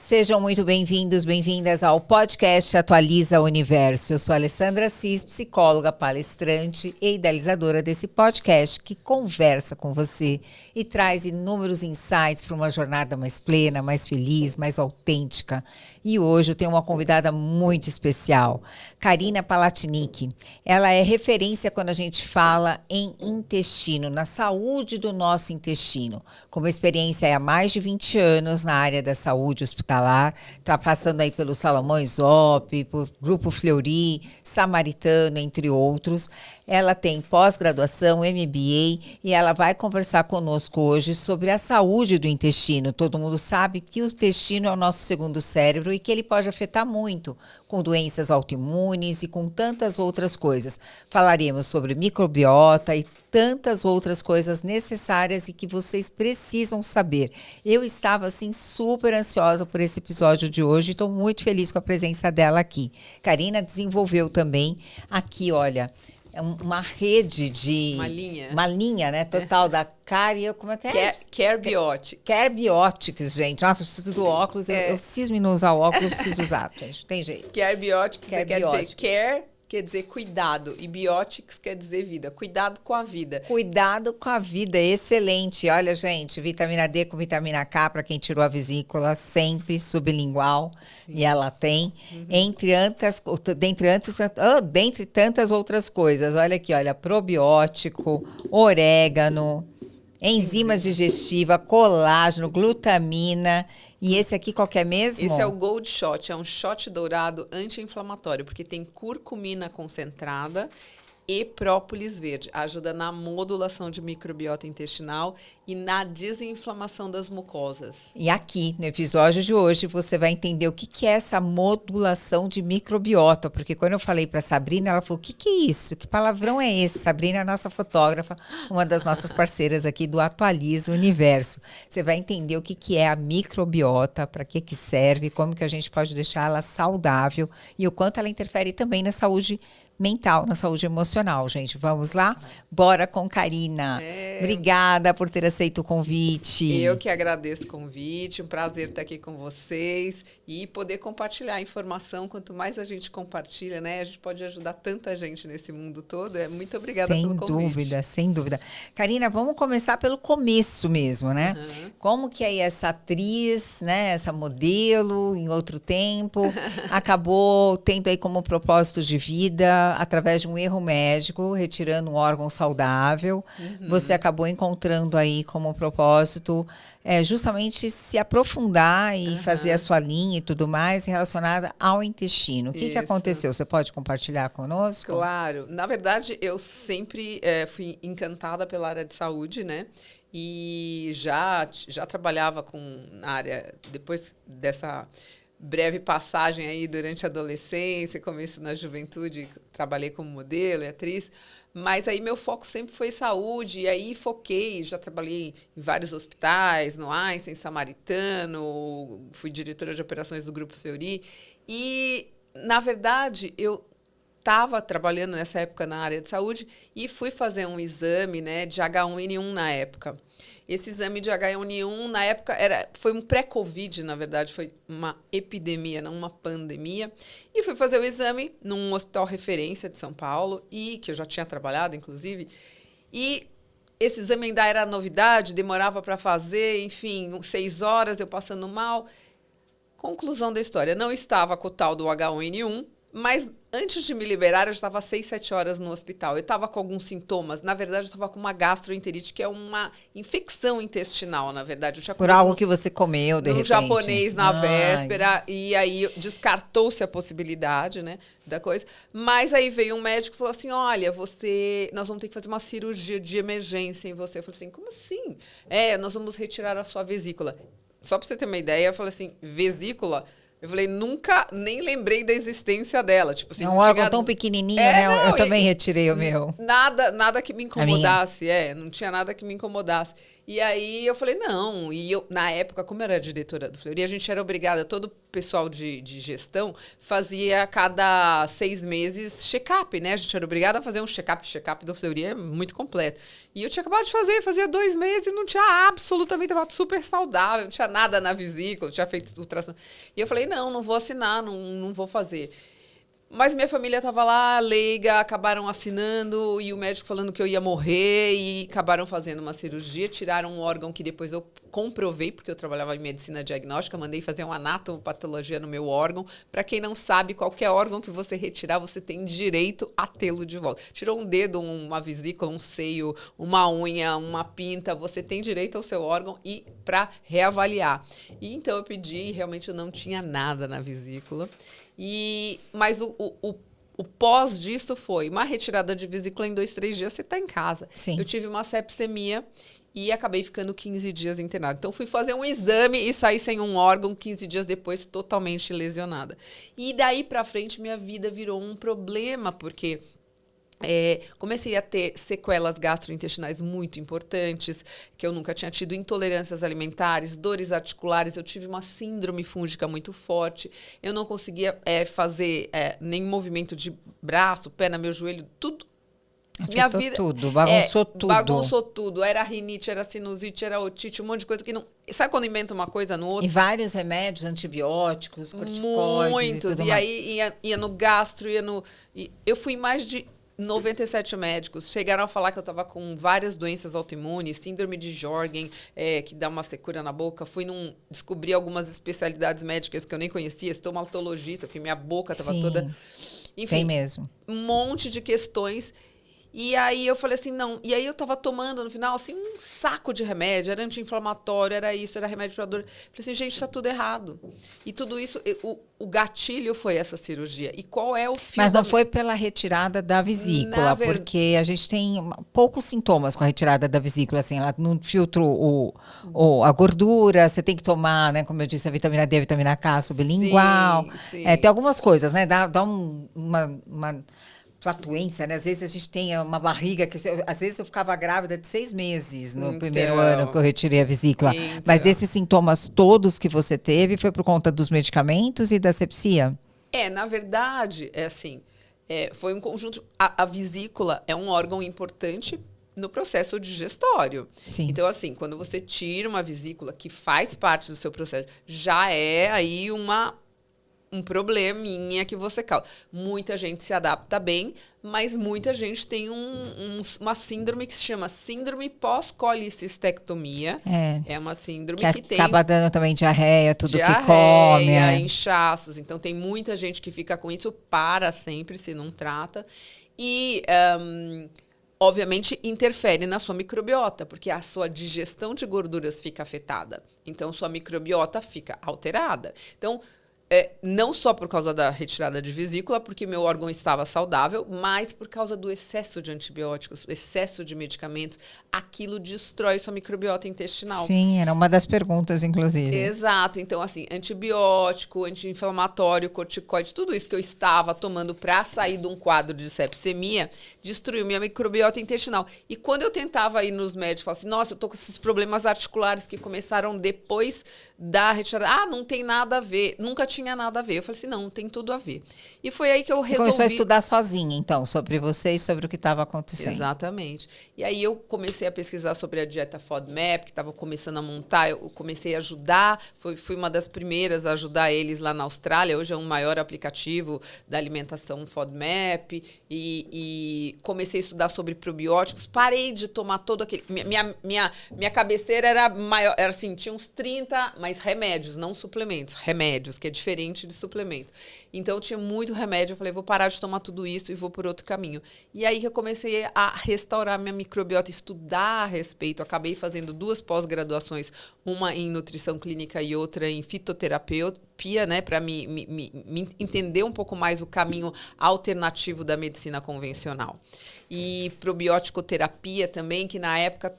Sejam muito bem-vindos, bem-vindas ao podcast Atualiza o Universo. Eu sou a Alessandra Assis, psicóloga, palestrante e idealizadora desse podcast que conversa com você e traz inúmeros insights para uma jornada mais plena, mais feliz, mais autêntica. E hoje eu tenho uma convidada muito especial, Karina Palatnik. Ela é referência quando a gente fala em intestino, na saúde do nosso intestino. Com uma experiência há mais de 20 anos na área da saúde hospitalar, está passando aí pelo Salomão Isope, por Grupo Fleury, Samaritano, entre outros. Ela tem pós-graduação, MBA, e ela vai conversar conosco hoje sobre a saúde do intestino. Todo mundo sabe que o intestino é o nosso segundo cérebro e que ele pode afetar muito, com doenças autoimunes e com tantas outras coisas. Falaremos sobre microbiota e tantas outras coisas necessárias e que vocês precisam saber. Eu estava, assim, super ansiosa por esse episódio de hoje e estou muito feliz com a presença dela aqui. Karina desenvolveu também aqui, olha, uma rede de... Uma linha, né? Total da Cario... Como é que é? Carebiotics. Carebiotics, gente. Nossa, eu preciso do óculos. Eu cismo em não usar o óculos, eu preciso usar, gente. Tem jeito. Carebiotics quer dizer care, quer dizer cuidado. E biotics quer dizer vida. Cuidado com a vida. Cuidado com a vida, excelente. Olha, gente, vitamina D com vitamina K, para quem tirou a vesícula, sempre sublingual. Sim. E ela tem, dentre tantas outras coisas. Olha aqui, olha, probiótico, orégano, enzimas digestivas, colágeno, glutamina. E esse aqui qual que é mesmo? Esse é o Gold Shot, é um shot dourado anti-inflamatório, porque tem curcumina concentrada e própolis verde. Ajuda na modulação de microbiota intestinal e na desinflamação das mucosas. E aqui, no episódio de hoje, você vai entender o que é essa modulação de microbiota. Porque quando eu falei para a Sabrina, ela falou, o que é isso? Que palavrão é esse? Sabrina é a nossa fotógrafa, uma das nossas parceiras aqui do Atualiza o Universo. Você vai entender o que é a microbiota, para que serve, como que a gente pode deixar ela saudável e o quanto ela interfere também na saúde mental, na saúde emocional, gente. Vamos lá? Bora com Karina. Obrigada por ter aceito o convite. Eu que agradeço o convite, um prazer estar aqui com vocês e poder compartilhar a informação. Quanto mais a gente compartilha, né, a gente pode ajudar tanta gente nesse mundo todo. Muito obrigada pelo convite. Sem dúvida, sem dúvida. Karina, vamos começar pelo começo mesmo, né? Como que aí essa atriz, né, essa modelo, em outro tempo, acabou tendo aí como propósito de vida, através de um erro médico, retirando um órgão saudável, você acabou encontrando aí como propósito justamente se aprofundar e fazer a sua linha e tudo mais relacionada ao intestino. O que aconteceu? Você pode compartilhar conosco? Claro. Na verdade, eu sempre fui encantada pela área de saúde, né? E já trabalhava na área, depois dessa breve passagem aí durante a adolescência, começo na juventude, trabalhei como modelo e atriz, mas aí meu foco sempre foi saúde, e aí foquei, já trabalhei em vários hospitais, no Einstein, Samaritano, fui diretora de operações do Grupo Fleury, e, na verdade, eu estava trabalhando nessa época na área de saúde e fui fazer um exame, né, de H1N1 na época. Esse exame de H1N1, na época, foi um pré-Covid, na verdade, foi uma epidemia, não uma pandemia. E fui fazer o exame num hospital referência de São Paulo, e que eu já tinha trabalhado, inclusive. E esse exame ainda era novidade, demorava para fazer, enfim, 6 horas, eu passando mal. Conclusão da história, não estava com o tal do H1N1, mas antes de me liberar, eu já estava 6, 7 horas no hospital. Eu estava com alguns sintomas. Na verdade, eu estava com uma gastroenterite, que é uma infecção intestinal, na verdade. Eu tinha por algo que você comeu, de repente. Japonês na véspera. E aí descartou-se a possibilidade, né, da coisa. Mas aí veio um médico e falou assim, olha, nós vamos ter que fazer uma cirurgia de emergência em você. Eu falei assim, como assim? Nós vamos retirar a sua vesícula. Só para você ter uma ideia, eu falei assim, vesícula? Eu falei, nunca nem lembrei da existência dela. Tipo, assim, é um órgão tão pequenininho, né? Não, eu também retirei o meu. Nada que me incomodasse, não tinha nada que me incomodasse. E aí eu falei, não. E eu, na época, como eu era diretora do Fleury, a gente era obrigada, todo o pessoal de gestão fazia a cada 6 meses check-up, né? A gente era obrigada a fazer um check-up. Check-up do Fleury é muito completo. E eu tinha acabado de fazer, fazia 2 meses e não tinha absolutamente, estava super saudável, não tinha nada na vesícula, tinha feito ultrassom. E eu falei, não vou assinar, não vou fazer. Mas minha família estava lá, leiga, acabaram assinando e o médico falando que eu ia morrer e acabaram fazendo uma cirurgia, tiraram um órgão que depois eu comprovei, porque eu trabalhava em medicina diagnóstica, mandei fazer uma anatomopatologia no meu órgão. Para quem não sabe, qualquer órgão que você retirar, você tem direito a tê-lo de volta. Tirou um dedo, uma vesícula, um seio, uma unha, uma pinta, você tem direito ao seu órgão e para reavaliar. E então eu pedi, realmente eu não tinha nada na vesícula. Mas o pós disso foi uma retirada de vesícula em 2, 3 dias, você está em casa. Sim. Eu tive uma sepsemia e acabei ficando 15 dias internada. Então, fui fazer um exame e saí sem um órgão 15 dias depois, totalmente lesionada. E daí para frente, minha vida virou um problema, porque... comecei a ter sequelas gastrointestinais muito importantes, que eu nunca tinha tido, intolerâncias alimentares, dores articulares, eu tive uma síndrome fúngica muito forte, eu não conseguia fazer nenhum movimento de braço, perna, meu joelho, tudo. Minha vida bagunçou tudo. Bagunçou tudo. Era rinite, era sinusite, era otite, um monte de coisa que não... Sabe quando inventa uma coisa no outro? E vários remédios, antibióticos, corticoides muitos. e tudo e mais. Aí ia no gastro, eu fui em mais de 97 médicos. Chegaram a falar que eu estava com várias doenças autoimunes, síndrome de Jorgen, que dá uma secura na boca. Descobri algumas especialidades médicas que eu nem conhecia, estomatologista, porque minha boca estava toda... Enfim, tem mesmo. Um monte de questões. E aí eu falei assim, não. E aí eu tava tomando, no final, assim, um saco de remédio. Era anti-inflamatório, era isso, era remédio para dor. Falei assim, gente, tá tudo errado. E tudo isso, o gatilho foi essa cirurgia. E qual é o fio? Mas não foi pela retirada da vesícula, porque a gente tem poucos sintomas com a retirada da vesícula, assim, ela não filtra a gordura, você tem que tomar, né, como eu disse, a vitamina D, a vitamina K sublingual. Sim. Tem algumas coisas, né, dá uma flatulência, né? Às vezes a gente tem uma barriga que às vezes eu ficava grávida de 6 meses no primeiro ano que eu retirei a vesícula. Mas esses sintomas todos que você teve foi por conta dos medicamentos e da sepsia? Na verdade, foi um conjunto. A vesícula é um órgão importante no processo digestório. Sim. Então, assim, quando você tira uma vesícula que faz parte do seu processo, já é aí um probleminha que você causa. Muita gente se adapta bem, mas muita gente tem uma síndrome que se chama síndrome pós-colicistectomia. É uma síndrome que tem... acaba dando também diarreia, tudo que come. Inchaços. Então, tem muita gente que fica com isso para sempre, se não trata. E... obviamente, interfere na sua microbiota, porque a sua digestão de gorduras fica afetada. Então, sua microbiota fica alterada. Então, não só por causa da retirada de vesícula, porque meu órgão estava saudável, mas por causa do excesso de antibióticos, o excesso de medicamentos, aquilo destrói sua microbiota intestinal. Sim, era uma das perguntas, inclusive. Exato. Então, assim, antibiótico, anti-inflamatório, corticoide, tudo isso que eu estava tomando para sair de um quadro de sepsemia, destruiu minha microbiota intestinal. E quando eu tentava ir nos médicos, falava assim, nossa, eu tô com esses problemas articulares que começaram depois da retirada. Não tem nada a ver. Nunca tinha nada a ver. Eu falei assim, não, tem tudo a ver. E foi aí que eu resolvi... Você começou a estudar sozinha, então, sobre você e sobre o que estava acontecendo. Exatamente. E aí eu comecei a pesquisar sobre a dieta FODMAP, que estava começando a montar. Eu comecei a ajudar, fui uma das primeiras a ajudar eles lá na Austrália. Hoje é um maior aplicativo da alimentação FODMAP. E comecei a estudar sobre probióticos. Parei de tomar todo aquele... Minha cabeceira era maior, era assim, tinha uns 30, mas remédios, não suplementos. Remédios, que é diferente de suplemento. Então, eu tinha muito remédio. Eu falei, vou parar de tomar tudo isso e vou por outro caminho. E aí que eu comecei a restaurar minha microbiota, estudar a respeito. Acabei fazendo 2 pós-graduações, uma em nutrição clínica e outra em fitoterapia, né, para me entender um pouco mais o caminho alternativo da medicina convencional. E probiótico terapia também, que na época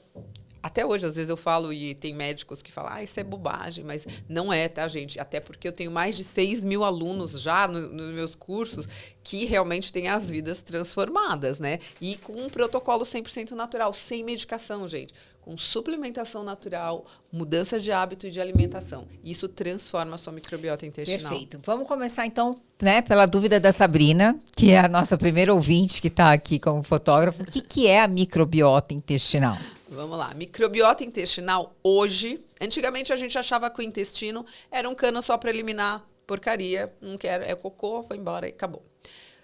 até hoje, às vezes eu falo, e tem médicos que falam, isso é bobagem, mas não é, tá, gente? Até porque eu tenho mais de 6 mil alunos já nos meus cursos que realmente têm as vidas transformadas, né? E com um protocolo 100% natural, sem medicação, gente. Com suplementação natural, mudança de hábito e de alimentação. Isso transforma a sua microbiota intestinal. Perfeito. Vamos começar, então, né, pela dúvida da Sabrina, que é a nossa primeira ouvinte que está aqui como fotógrafo. O que é a microbiota intestinal? Vamos lá. Microbiota intestinal, hoje... Antigamente, a gente achava que o intestino era um cano só para eliminar porcaria. Não quero, é cocô, foi embora e acabou.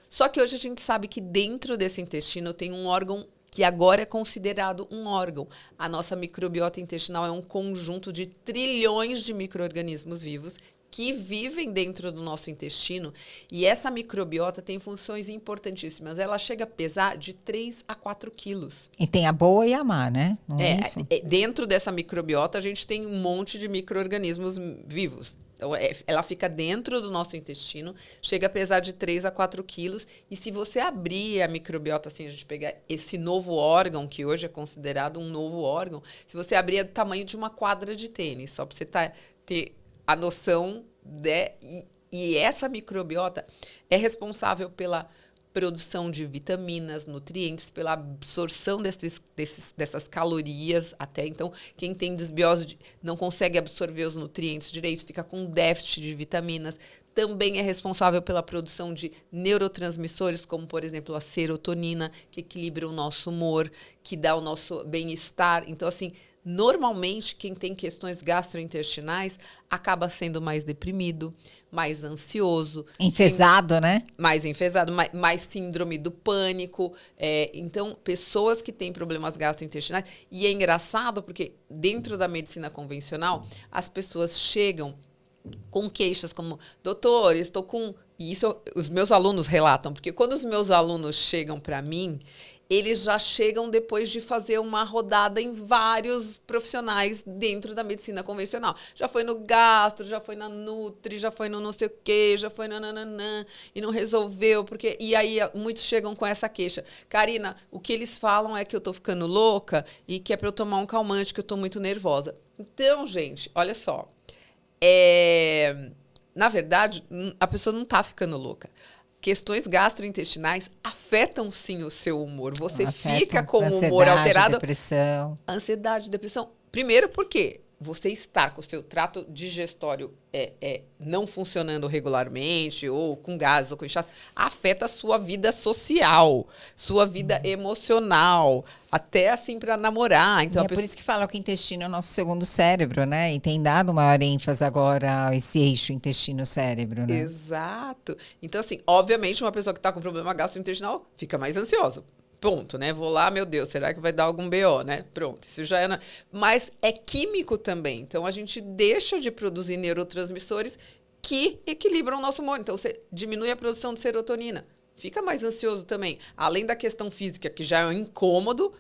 Só que hoje a gente sabe que dentro desse intestino tem um órgão que agora é considerado um órgão. A nossa microbiota intestinal é um conjunto de trilhões de micro-organismos vivos que vivem dentro do nosso intestino. E essa microbiota tem funções importantíssimas. Ela chega a pesar de 3 a 4 quilos. E tem a boa e a má, né? Não é isso? Dentro dessa microbiota, a gente tem um monte de micro-organismos vivos. Então, ela fica dentro do nosso intestino, chega a pesar de 3 a 4 quilos. E se você abrir a microbiota, assim, a gente pegar esse novo órgão, que hoje é considerado um novo órgão, se você abrir, é do tamanho de uma quadra de tênis, só para você ter a noção e essa microbiota é responsável pela produção de vitaminas, nutrientes, pela absorção dessas calorias até. Então, quem tem desbiose não consegue absorver os nutrientes direitos, fica com déficit de vitaminas. Também é responsável pela produção de neurotransmissores, como, por exemplo, a serotonina, que equilibra o nosso humor, que dá o nosso bem-estar. Então, assim, normalmente, quem tem questões gastrointestinais acaba sendo mais deprimido, mais ansioso. Enfesado, né? Mais enfesado, mais síndrome do pânico. Então, pessoas que têm problemas gastrointestinais. E é engraçado porque dentro da medicina convencional, as pessoas chegam com queixas como, doutor, estou com... E isso os meus alunos relatam, porque quando os meus alunos chegam para mim, eles já chegam depois de fazer uma rodada em vários profissionais dentro da medicina convencional. Já foi no gastro, já foi na Nutri, já foi no não sei o quê, já foi no nananã, e não resolveu, porque... E aí muitos chegam com essa queixa. Karina, o que eles falam é que eu tô ficando louca e que é para eu tomar um calmante, que eu tô muito nervosa. Então, gente, olha só. Na verdade, a pessoa não está ficando louca. Questões gastrointestinais afetam sim o seu humor. Você fica com o humor alterado. Depressão. Ansiedade, depressão. Primeiro porque você estar com o seu trato digestório não funcionando regularmente, ou com gases, ou com inchaço, afeta a sua vida social, sua vida emocional, até assim para namorar. Então, por isso que falam que o intestino é o nosso segundo cérebro, né? E tem dado maior ênfase agora a esse eixo intestino-cérebro, né? Exato. Então, assim, obviamente, uma pessoa que está com problema gastrointestinal fica mais ansiosa. Ponto, né? Vou lá, meu Deus, será que vai dar algum BO, né? Pronto, isso já é... Mas é químico também. Então, a gente deixa de produzir neurotransmissores que equilibram o nosso humor. Então, você diminui a produção de serotonina. Fica mais ansioso também. Além da questão física, que já é um incômodo,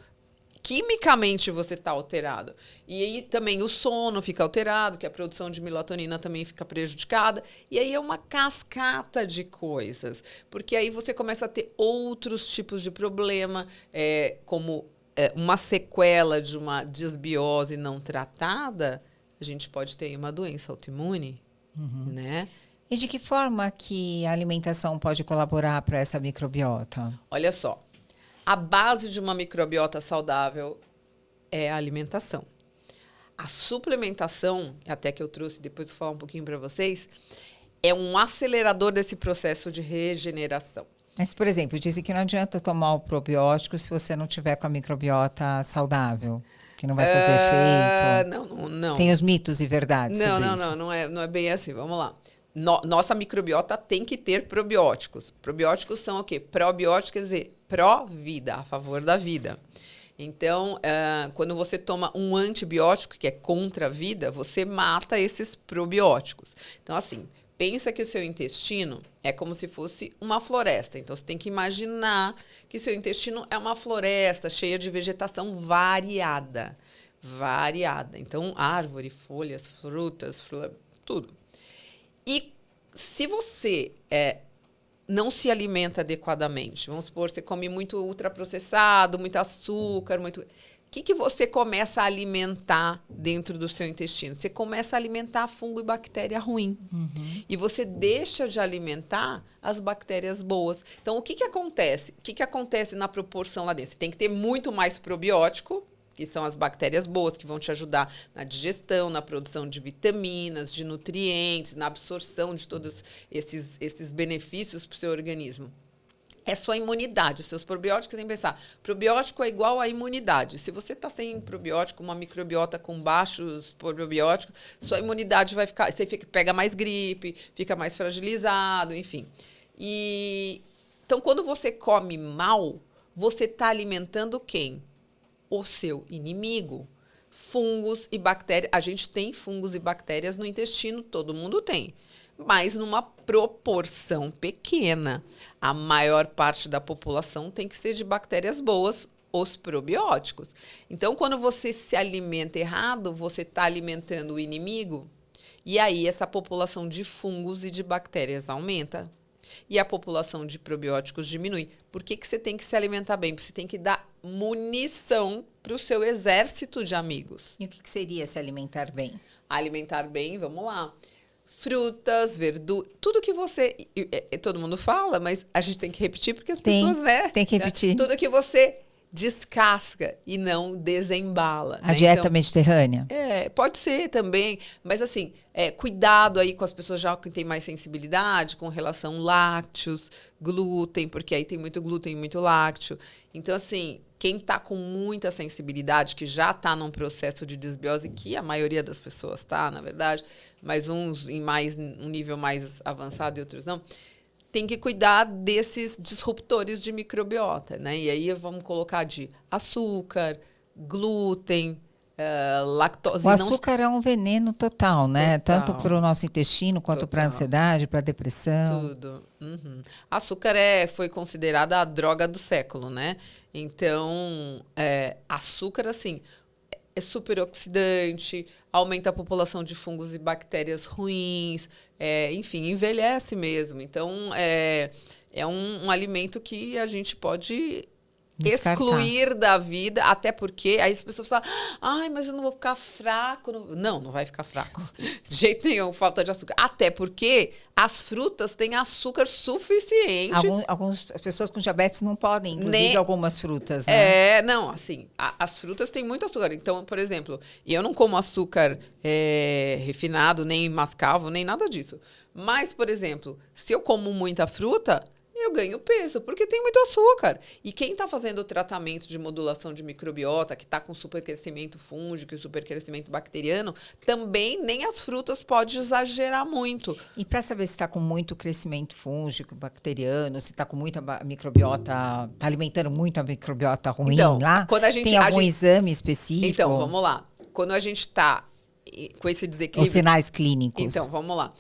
quimicamente você está alterado. E aí também o sono fica alterado, que a produção de melatonina também fica prejudicada. E aí é uma cascata de coisas. Porque aí você começa a ter outros tipos de problema, como uma sequela de uma desbiose não tratada, a gente pode ter uma doença autoimune, né? E de que forma que a alimentação pode colaborar para essa microbiota? Olha só. A base de uma microbiota saudável é a alimentação. A suplementação, até que eu trouxe, depois vou falar um pouquinho para vocês, é um acelerador desse processo de regeneração. Mas, por exemplo, dizem que não adianta tomar o probiótico se você não tiver com a microbiota saudável, que não vai fazer efeito. Não. Tem os mitos e verdades sobre isso. Não é bem assim. Vamos lá. Nossa microbiota tem que ter probióticos. Probióticos são o quê? Probióticos quer dizer pró-vida, a favor da vida. Então, quando você toma um antibiótico, que é contra a vida, você mata esses probióticos. Então, assim, pensa que o seu intestino é como se fosse uma floresta. Então, você tem que imaginar que seu intestino é uma floresta cheia de vegetação variada. Então, árvore, folhas, frutas, tudo. E se você não se alimenta adequadamente, vamos supor, você come muito ultraprocessado, muito açúcar, que você começa a alimentar dentro do seu intestino? Você começa a alimentar fungo e bactéria ruim. E você deixa de alimentar as bactérias boas. Então, o que acontece? O que acontece na proporção lá dentro? Você tem que ter muito mais probiótico, que são as bactérias boas, que vão te ajudar na digestão, na produção de vitaminas, de nutrientes, na absorção de todos esses benefícios para o seu organismo. É sua imunidade. Os seus probióticos, você tem que pensar, probiótico é igual à imunidade. Se você está sem probiótico, uma microbiota com baixos probióticos, sua imunidade vai ficar... Você pega mais gripe, fica mais fragilizado, enfim. Então, quando você come mal, você está alimentando quem? O seu inimigo. Fungos e bactérias. A gente tem fungos e bactérias no intestino, todo mundo tem. Mas numa proporção pequena. A maior parte da população tem que ser de bactérias boas, os probióticos. Então, quando você se alimenta errado, você está alimentando o inimigo, e aí essa população de fungos e de bactérias aumenta. E a população de probióticos diminui. Por que você tem que se alimentar bem? Porque você tem que dar munição para o seu exército de amigos. E o que seria se alimentar bem? Alimentar bem, vamos lá. Frutas, verduras, tudo que você... todo mundo fala, mas a gente tem que repetir porque as pessoas, né? Tem que repetir. Tudo que você descasca e não desembala. A dieta mediterrânea? Pode ser também, mas assim, cuidado aí com as pessoas já que têm mais sensibilidade com relação lácteos, glúten, porque aí tem muito glúten e muito lácteo. Então, assim, quem está com muita sensibilidade, que já está num processo de desbiose, que a maioria das pessoas está, na verdade, mas uns em um nível mais avançado e outros não, tem que cuidar desses disruptores de microbiota, né? E aí vamos colocar de açúcar, glúten, lactose. O açúcar é um veneno total, né? Total. Tanto para o nosso intestino, quanto para a ansiedade, para a depressão. Tudo. Açúcar foi considerada a droga do século, né? Então, açúcar, assim, é super oxidante, aumenta a população de fungos e bactérias ruins, enfim, envelhece mesmo. Então, é um alimento que a gente pode excluir da vida, até porque aí as pessoas falam, ai, mas eu não vou ficar fraco. Não vai ficar fraco. De jeito nenhum, falta de açúcar. Até porque as frutas têm açúcar suficiente. Algumas pessoas com diabetes não podem, inclusive algumas frutas, né? Não, assim, as frutas têm muito açúcar. Então, por exemplo, eu não como açúcar refinado, nem mascavo, nem nada disso. Mas, por exemplo, se eu como muita fruta, eu ganho peso, porque tem muito açúcar. E quem está fazendo o tratamento de modulação de microbiota, que está com supercrescimento fúngico e supercrescimento bacteriano, também nem as frutas pode exagerar muito. E para saber se está com muito crescimento fúngico, bacteriano, se está com muita microbiota, está alimentando muito a microbiota ruim então, lá, quando a gente, tem algum exame específico? Então, vamos lá. Quando a gente está com esse desequilíbrio... Os sinais clínicos. Então, vamos lá.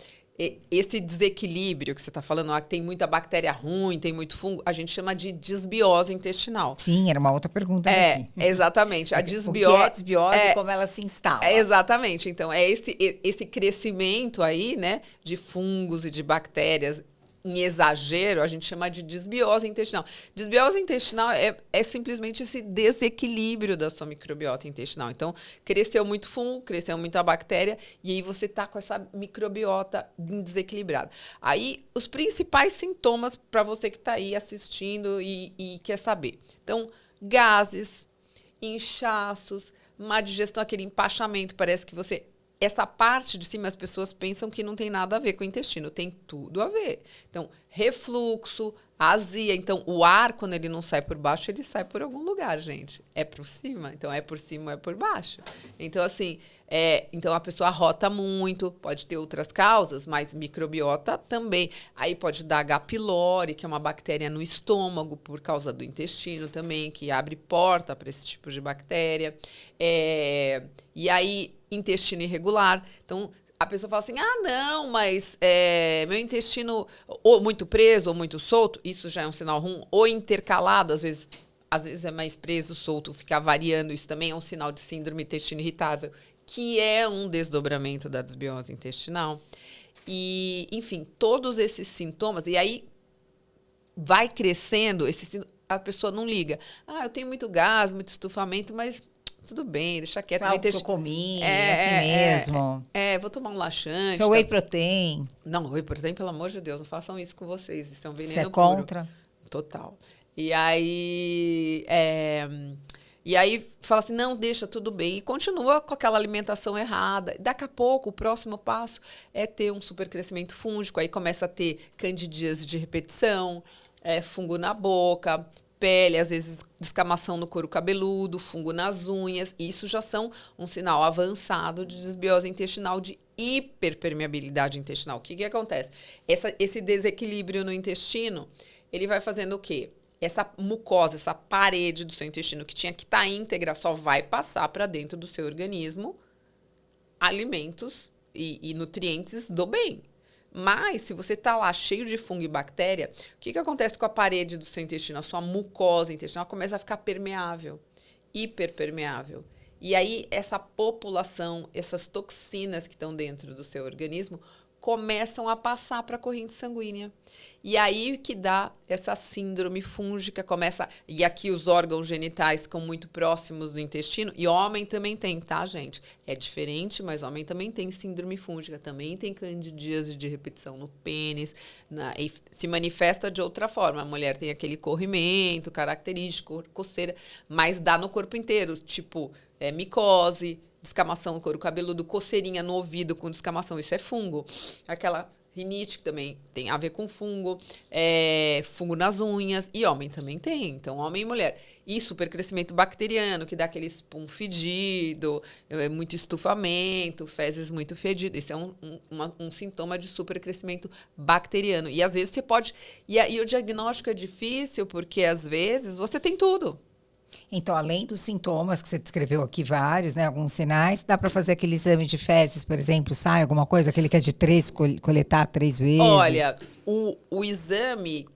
Esse desequilíbrio que você está falando, que tem muita bactéria ruim, tem muito fungo, a gente chama de desbiose intestinal. Sim, era uma outra pergunta aqui. Exatamente. A desbiose... O que é desbiose e como ela se instala. Exatamente. Então, é esse crescimento aí, né, de fungos e de bactérias em exagero, a gente chama de desbiose intestinal. Desbiose intestinal é simplesmente esse desequilíbrio da sua microbiota intestinal. Então, cresceu muito fungo, cresceu muita bactéria, e aí você está com essa microbiota desequilibrada. Aí, os principais sintomas para você que está aí assistindo e quer saber. Então, gases, inchaços, má digestão, aquele empachamento, parece que você... Essa parte de cima, as pessoas pensam que não tem nada a ver com o intestino. Tem tudo a ver. Então, refluxo, azia. Então, o ar, quando ele não sai por baixo, ele sai por algum lugar, gente. É por cima. Então, é por cima ou é por baixo. Então, assim, então a pessoa rota muito. Pode ter outras causas, mas microbiota também. Aí pode dar H. pylori, que é uma bactéria no estômago, por causa do intestino também, que abre porta para esse tipo de bactéria. E aí... intestino irregular. Então, a pessoa fala assim, não, mas meu intestino ou muito preso ou muito solto, isso já é um sinal ruim, ou intercalado, às vezes é mais preso, solto, ficar variando, isso também é um sinal de síndrome intestino irritável, que é um desdobramento da desbiose intestinal. E, enfim, todos esses sintomas, e aí vai crescendo, a pessoa não liga. Eu tenho muito gás, muito estufamento, mas tudo bem, deixa quieto. Foi algo que eu comi, assim mesmo. Vou tomar um laxante. Foi whey protein. Não, whey protein, pelo amor de Deus, não façam isso com vocês. Isso é um veneno Você é puro. contra? Total. E aí... E aí fala assim, não, deixa, tudo bem. E continua com aquela alimentação errada. Daqui a pouco, o próximo passo é ter um supercrescimento fúngico. Aí começa a ter candidíase de repetição, fungo na boca, pele, às vezes descamação no couro cabeludo, fungo nas unhas. Isso já são um sinal avançado de desbiose intestinal, de hiperpermeabilidade intestinal. O que acontece? Esse desequilíbrio no intestino, ele vai fazendo o quê? Essa mucosa, essa parede do seu intestino que tinha que estar íntegra, só vai passar para dentro do seu organismo alimentos e nutrientes do bem. Mas, se você está lá cheio de fungo e bactéria, o que acontece com a parede do seu intestino? A sua mucosa intestinal começa a ficar permeável, hiperpermeável. E aí, essa população, essas toxinas que estão dentro do seu organismo, começam a passar para a corrente sanguínea. E aí que dá essa síndrome fúngica, e aqui os órgãos genitais ficam muito próximos do intestino, e homem também tem, tá, gente? É diferente, mas homem também tem síndrome fúngica, também tem candidíase de repetição no pênis, e se manifesta de outra forma. A mulher tem aquele corrimento característico, coceira, mas dá no corpo inteiro, tipo micose, descamação no couro cabeludo, coceirinha no ouvido com descamação, isso é fungo. Aquela rinite que também tem a ver com fungo, fungo nas unhas, e homem também tem, então homem e mulher. E supercrescimento bacteriano, que dá aquele espum fedido, muito estufamento, fezes muito fedidas. Isso é um sintoma de supercrescimento bacteriano. E às vezes você pode... E o diagnóstico é difícil porque às vezes você tem tudo. Então, além dos sintomas que você descreveu aqui, vários, né, alguns sinais, dá para fazer aquele exame de fezes, por exemplo, sai alguma coisa, aquele que é de 3, coletar 3 vezes? Olha, o exame,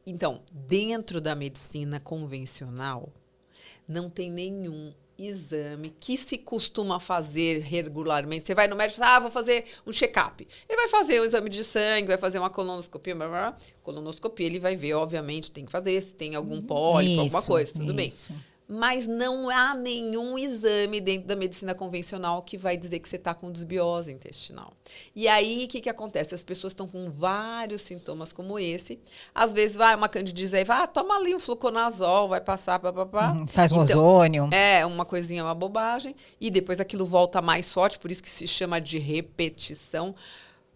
então, dentro da medicina convencional, não tem nenhum exame que se costuma fazer regularmente. Você vai no médico e fala, vou fazer um check-up. Ele vai fazer um exame de sangue, vai fazer uma colonoscopia, blá, blá, blá. Colonoscopia, ele vai ver, obviamente, tem que fazer, se tem algum pólipo, alguma coisa, tudo bem. Mas não há nenhum exame dentro da medicina convencional que vai dizer que você está com desbiose intestinal. E aí, o que acontece? As pessoas estão com vários sintomas como esse. Às vezes, vai uma candidíase aí, vai, toma ali um fluconazol, vai passar, papapá. Faz um ozônio. Uma coisinha, uma bobagem. E depois aquilo volta mais forte, por isso que se chama de repetição.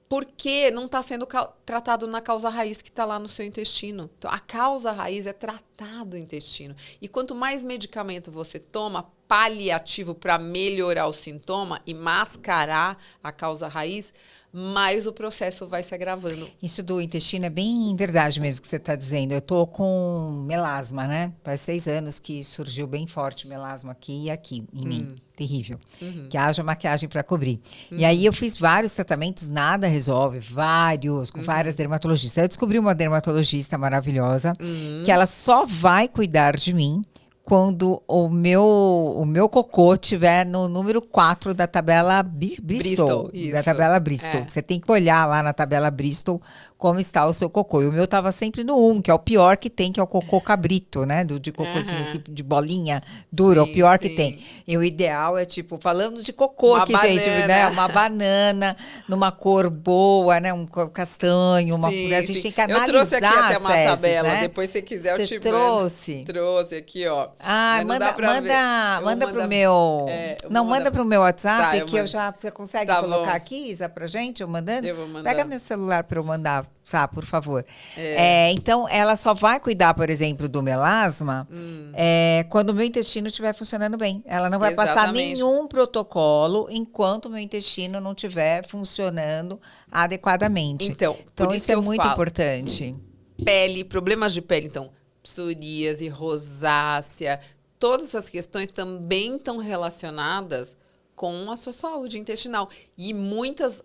Porque não está sendo tratado na causa raiz que está lá no seu intestino. Então, a causa raiz é tratar do intestino. E quanto mais medicamento você toma, paliativo para melhorar o sintoma e mascarar a causa raiz, mais o processo vai se agravando. Isso do intestino é bem verdade mesmo que você está dizendo. Eu estou com melasma, né? Faz 6 anos que surgiu bem forte melasma aqui e aqui em mim. Terrível. Que haja maquiagem para cobrir. E aí eu fiz vários tratamentos, nada resolve. Vários, com várias dermatologistas. Eu descobri uma dermatologista maravilhosa, que ela só vai cuidar de mim quando o meu cocô estiver no número 4 da tabela Bristol. Da tabela Bristol. Você tem que olhar lá na tabela Bristol como está o seu cocô. E o meu estava sempre no 1, que é o pior que tem, que é o cocô cabrito, né? De cocôzinho assim, de bolinha dura, o pior que tem. E o ideal é, tipo, falando de cocô aqui, gente, né? Uma banana, numa cor boa, né? Um cor castanho, a gente tem que analisar. Eu trouxe aqui até uma tabela, né? Depois, se quiser, eu te trouxe? Trouxe aqui, ó. Ah, manda pro meu... manda pro meu WhatsApp, que eu já... Você consegue colocar aqui, Isa, pra gente? Eu mandando? Eu vou mandar. Pega meu celular pra eu mandar, tá, por favor. Então, ela só vai cuidar, por exemplo, do melasma quando o meu intestino estiver funcionando bem. Ela não vai passar nenhum protocolo enquanto o meu intestino não estiver funcionando adequadamente. Então isso é muito importante. Pele, problemas de pele, então... psoríase, rosácea, todas essas questões também estão relacionadas com a sua saúde intestinal. E muitas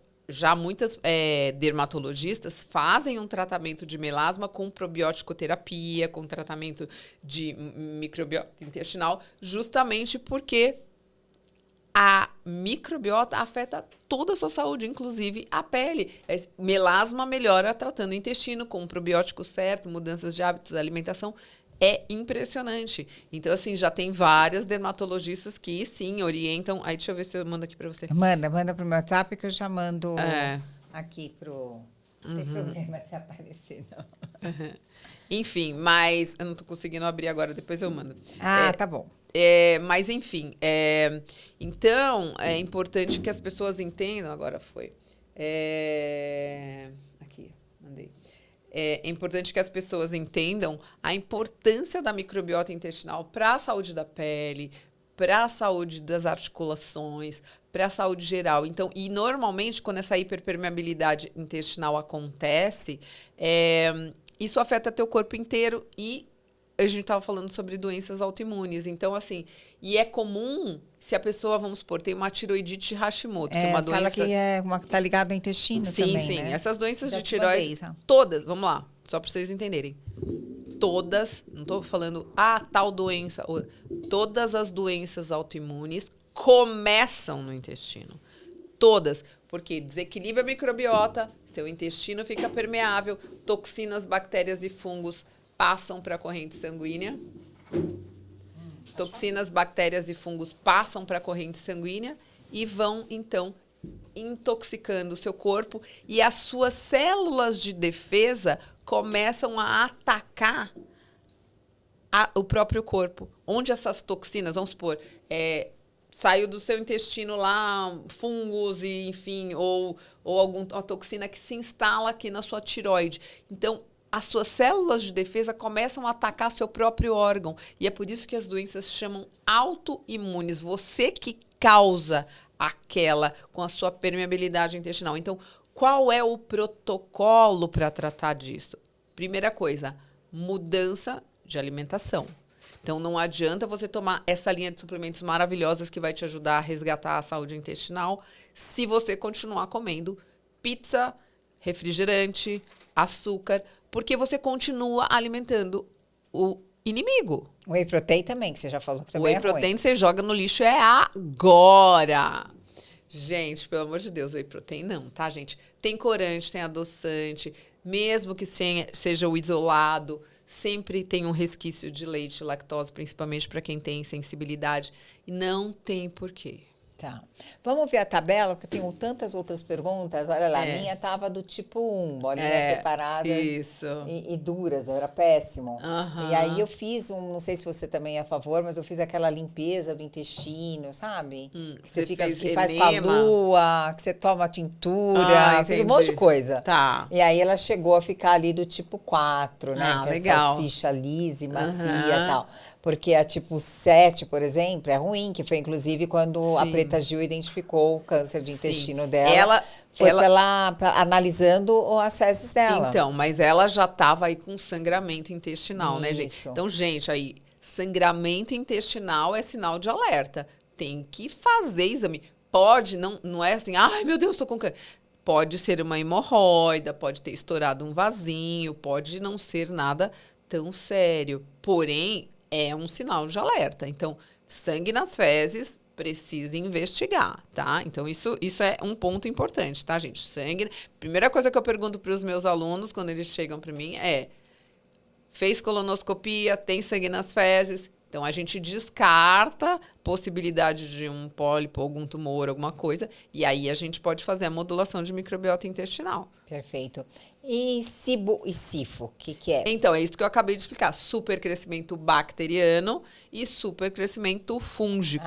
dermatologistas fazem um tratamento de melasma com probiótico-terapia, com tratamento de microbiota intestinal, justamente porque a microbiota afeta toda a sua saúde, inclusive a pele. Melasma melhora tratando o intestino com o probiótico certo, mudanças de hábitos, alimentação, é impressionante. Então, assim, já tem várias dermatologistas que, sim, orientam. Aí, deixa eu ver se eu mando aqui para você. Manda pro meu WhatsApp que eu já mando É. aqui pro... Não tem problema se aparecer, não. Enfim, mas eu não tô conseguindo abrir agora, depois eu mando. Tá bom. Mas, enfim, então, é importante que as pessoas entendam. Agora foi. Aqui, mandei. É importante que as pessoas entendam a importância da microbiota intestinal para a saúde da pele, para a saúde das articulações, para a saúde geral. Então, e normalmente, quando essa hiperpermeabilidade intestinal acontece, isso afeta teu corpo inteiro e a gente estava falando sobre doenças autoimunes. Então, assim, e é comum se a pessoa, vamos supor, tem uma tiroidite Hashimoto, que é uma doença... Fala que tá ligado ao intestino também, sim. né? Essas doenças Já de te tireoide, mandei, todas, vamos lá, só para vocês entenderem. Todas, não estou falando, tal doença. Todas as doenças autoimunes começam no intestino. Todas. Porque desequilibra a microbiota, seu intestino fica permeável, toxinas, bactérias e fungos passam para a corrente sanguínea. Toxinas, bactérias e fungos passam para a corrente sanguínea e vão, então, intoxicando o seu corpo. E as suas células de defesa começam a atacar o próprio corpo. Onde essas toxinas, vamos supor, saiu do seu intestino lá fungos, e, enfim, ou alguma toxina que se instala aqui na sua tireoide. Então, as suas células de defesa começam a atacar seu próprio órgão. E é por isso que as doenças chamam autoimunes. Você que causa aquela com a sua permeabilidade intestinal. Então, qual é o protocolo para tratar disso? Primeira coisa, mudança de alimentação. Então, não adianta você tomar essa linha de suplementos maravilhosas que vai te ajudar a resgatar a saúde intestinal se você continuar comendo pizza, refrigerante, açúcar, porque você continua alimentando o inimigo. O whey protein também, que você já falou que também O whey protein você joga no lixo agora. Gente, pelo amor de Deus, o whey protein não, tá, gente? Tem corante, tem adoçante, mesmo que seja o isolado, sempre tem um resquício de leite e lactose, principalmente para quem tem sensibilidade. E não tem porquê. Tá. Vamos ver a tabela, porque eu tenho tantas outras perguntas. Olha lá, a minha estava do tipo 1, bolinhas separadas e duras, era péssimo. E aí eu fiz não sei se você também é a favor, mas eu fiz aquela limpeza do intestino, sabe? Que você faz com a lua, que você toma tintura, fiz um monte de coisa. Tá. E aí ela chegou a ficar ali do tipo 4, né? Que legal. É salsicha lisa e macia e tal. Porque a tipo 7, por exemplo, é ruim, que foi inclusive quando a Preta Gil identificou o câncer de intestino dela. Foi ela analisando as fezes dela. Então, mas ela já estava aí com sangramento intestinal, né, gente? Isso. Então, gente, aí, sangramento intestinal é sinal de alerta. Tem que fazer exame. Pode, não é assim, ai meu Deus, estou com câncer. Pode ser uma hemorroida, pode ter estourado um vasinho, pode não ser nada tão sério. Porém, é um sinal de alerta. Então, sangue nas fezes, precisa investigar, tá? Então, isso é um ponto importante, tá, gente? Sangue... Primeira coisa que eu pergunto para os meus alunos, quando eles chegam para mim, fez colonoscopia, tem sangue nas fezes? Então, a gente descarta possibilidade de um pólipo, algum tumor, alguma coisa, e aí a gente pode fazer a modulação de microbiota intestinal. Perfeito. E SIBO e SIFO, o que é? Então, é isso que eu acabei de explicar. Supercrescimento bacteriano e supercrescimento fúngico.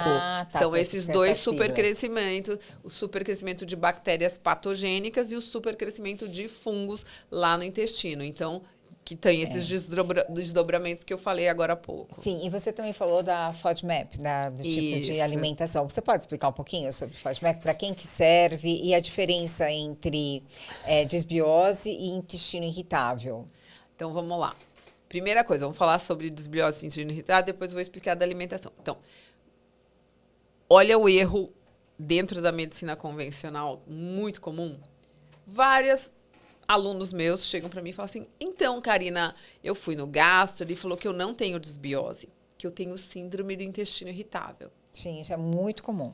São esses dois supercrescimentos. O supercrescimento de bactérias patogênicas e o supercrescimento de fungos lá no intestino. Então, que tem esses desdobramentos que eu falei agora há pouco. Sim, e você também falou da FODMAP, do tipo de alimentação. Você pode explicar um pouquinho sobre FODMAP, para quem que serve e a diferença entre desbiose e intestino irritável? Então, vamos lá. Primeira coisa, vamos falar sobre desbiose e intestino irritável, depois eu vou explicar da alimentação. Então, olha o erro dentro da medicina convencional, muito comum. Alunos meus chegam para mim e falam assim, então, Karina, eu fui no gastro e falou que eu não tenho desbiose, que eu tenho síndrome do intestino irritável. Sim, isso é muito comum.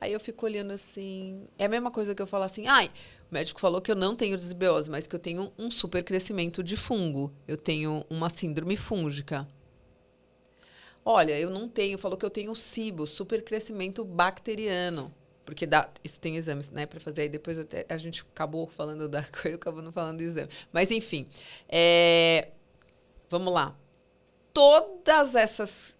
Aí eu fico olhando assim, é a mesma coisa que eu falo assim, ai, o médico falou que eu não tenho desbiose, mas que eu tenho um super crescimento de fungo, eu tenho uma síndrome fúngica. Olha, eu não tenho, falou que eu tenho SIBO, super crescimento bacteriano. Porque isso tem exames, né, para fazer. Aí depois a gente acabou falando da coisa, acabou não falando do exame. Mas, enfim, vamos lá. Todas essas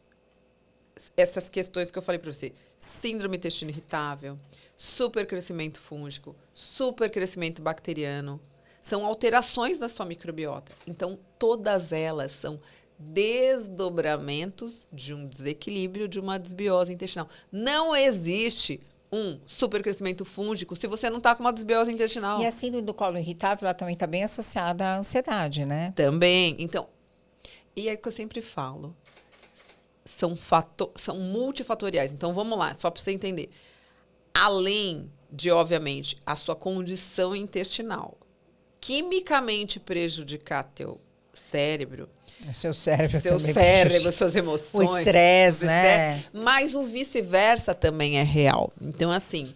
questões que eu falei para você, síndrome do intestino irritável, supercrescimento fúngico, supercrescimento bacteriano, são alterações da sua microbiota. Então, todas elas são desdobramentos de um desequilíbrio, de uma desbiose intestinal. Não existe um supercrescimento fúngico se você não está com uma desbiose intestinal. E a síndrome do colo irritável, ela também está bem associada à ansiedade, né? Também. Então, e é o que eu sempre falo. São multifatoriais. Então, vamos lá, só para você entender. Além de, obviamente, a sua condição intestinal quimicamente prejudicar teu cérebro, seu cérebro, suas emoções, o estresse, né? Mas o vice-versa também é real. Então, assim,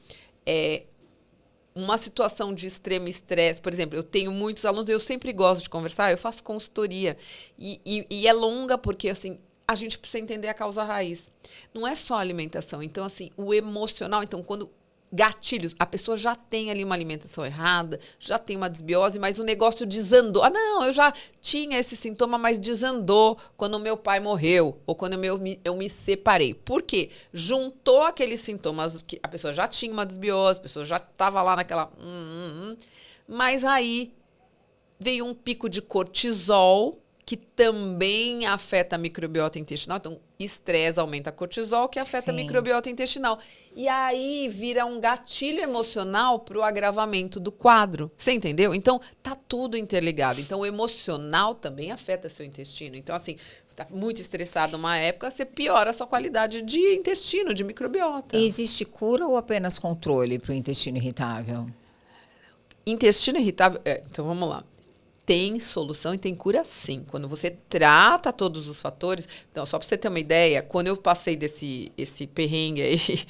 uma situação de extremo estresse, por exemplo, eu tenho muitos alunos, eu sempre gosto de conversar, eu faço consultoria, e é longa porque, assim, a gente precisa entender a causa raiz. Não é só a alimentação. Então, assim, o emocional, então, quando gatilhos, a pessoa já tem ali uma alimentação errada, já tem uma desbiose, mas o negócio desandou. Ah, não, eu já tinha esse sintoma, mas desandou quando meu pai morreu ou quando eu me separei. Por quê? Juntou aqueles sintomas que a pessoa já tinha uma desbiose, a pessoa já estava lá naquela... Mas aí veio um pico de cortisol, que também afeta a microbiota intestinal. Então, estresse aumenta cortisol, que afeta a microbiota intestinal. E aí vira um gatilho emocional para o agravamento do quadro. Você entendeu? Então, tá tudo interligado. Então, o emocional também afeta seu intestino. Então, assim, tá muito estressado uma época, você piora a sua qualidade de intestino, de microbiota. Existe cura ou apenas controle para o intestino irritável? Intestino irritável... então, vamos lá. Tem solução e tem cura, sim. Quando você trata todos os fatores... Então, só para você ter uma ideia, quando eu passei esse perrengue aí,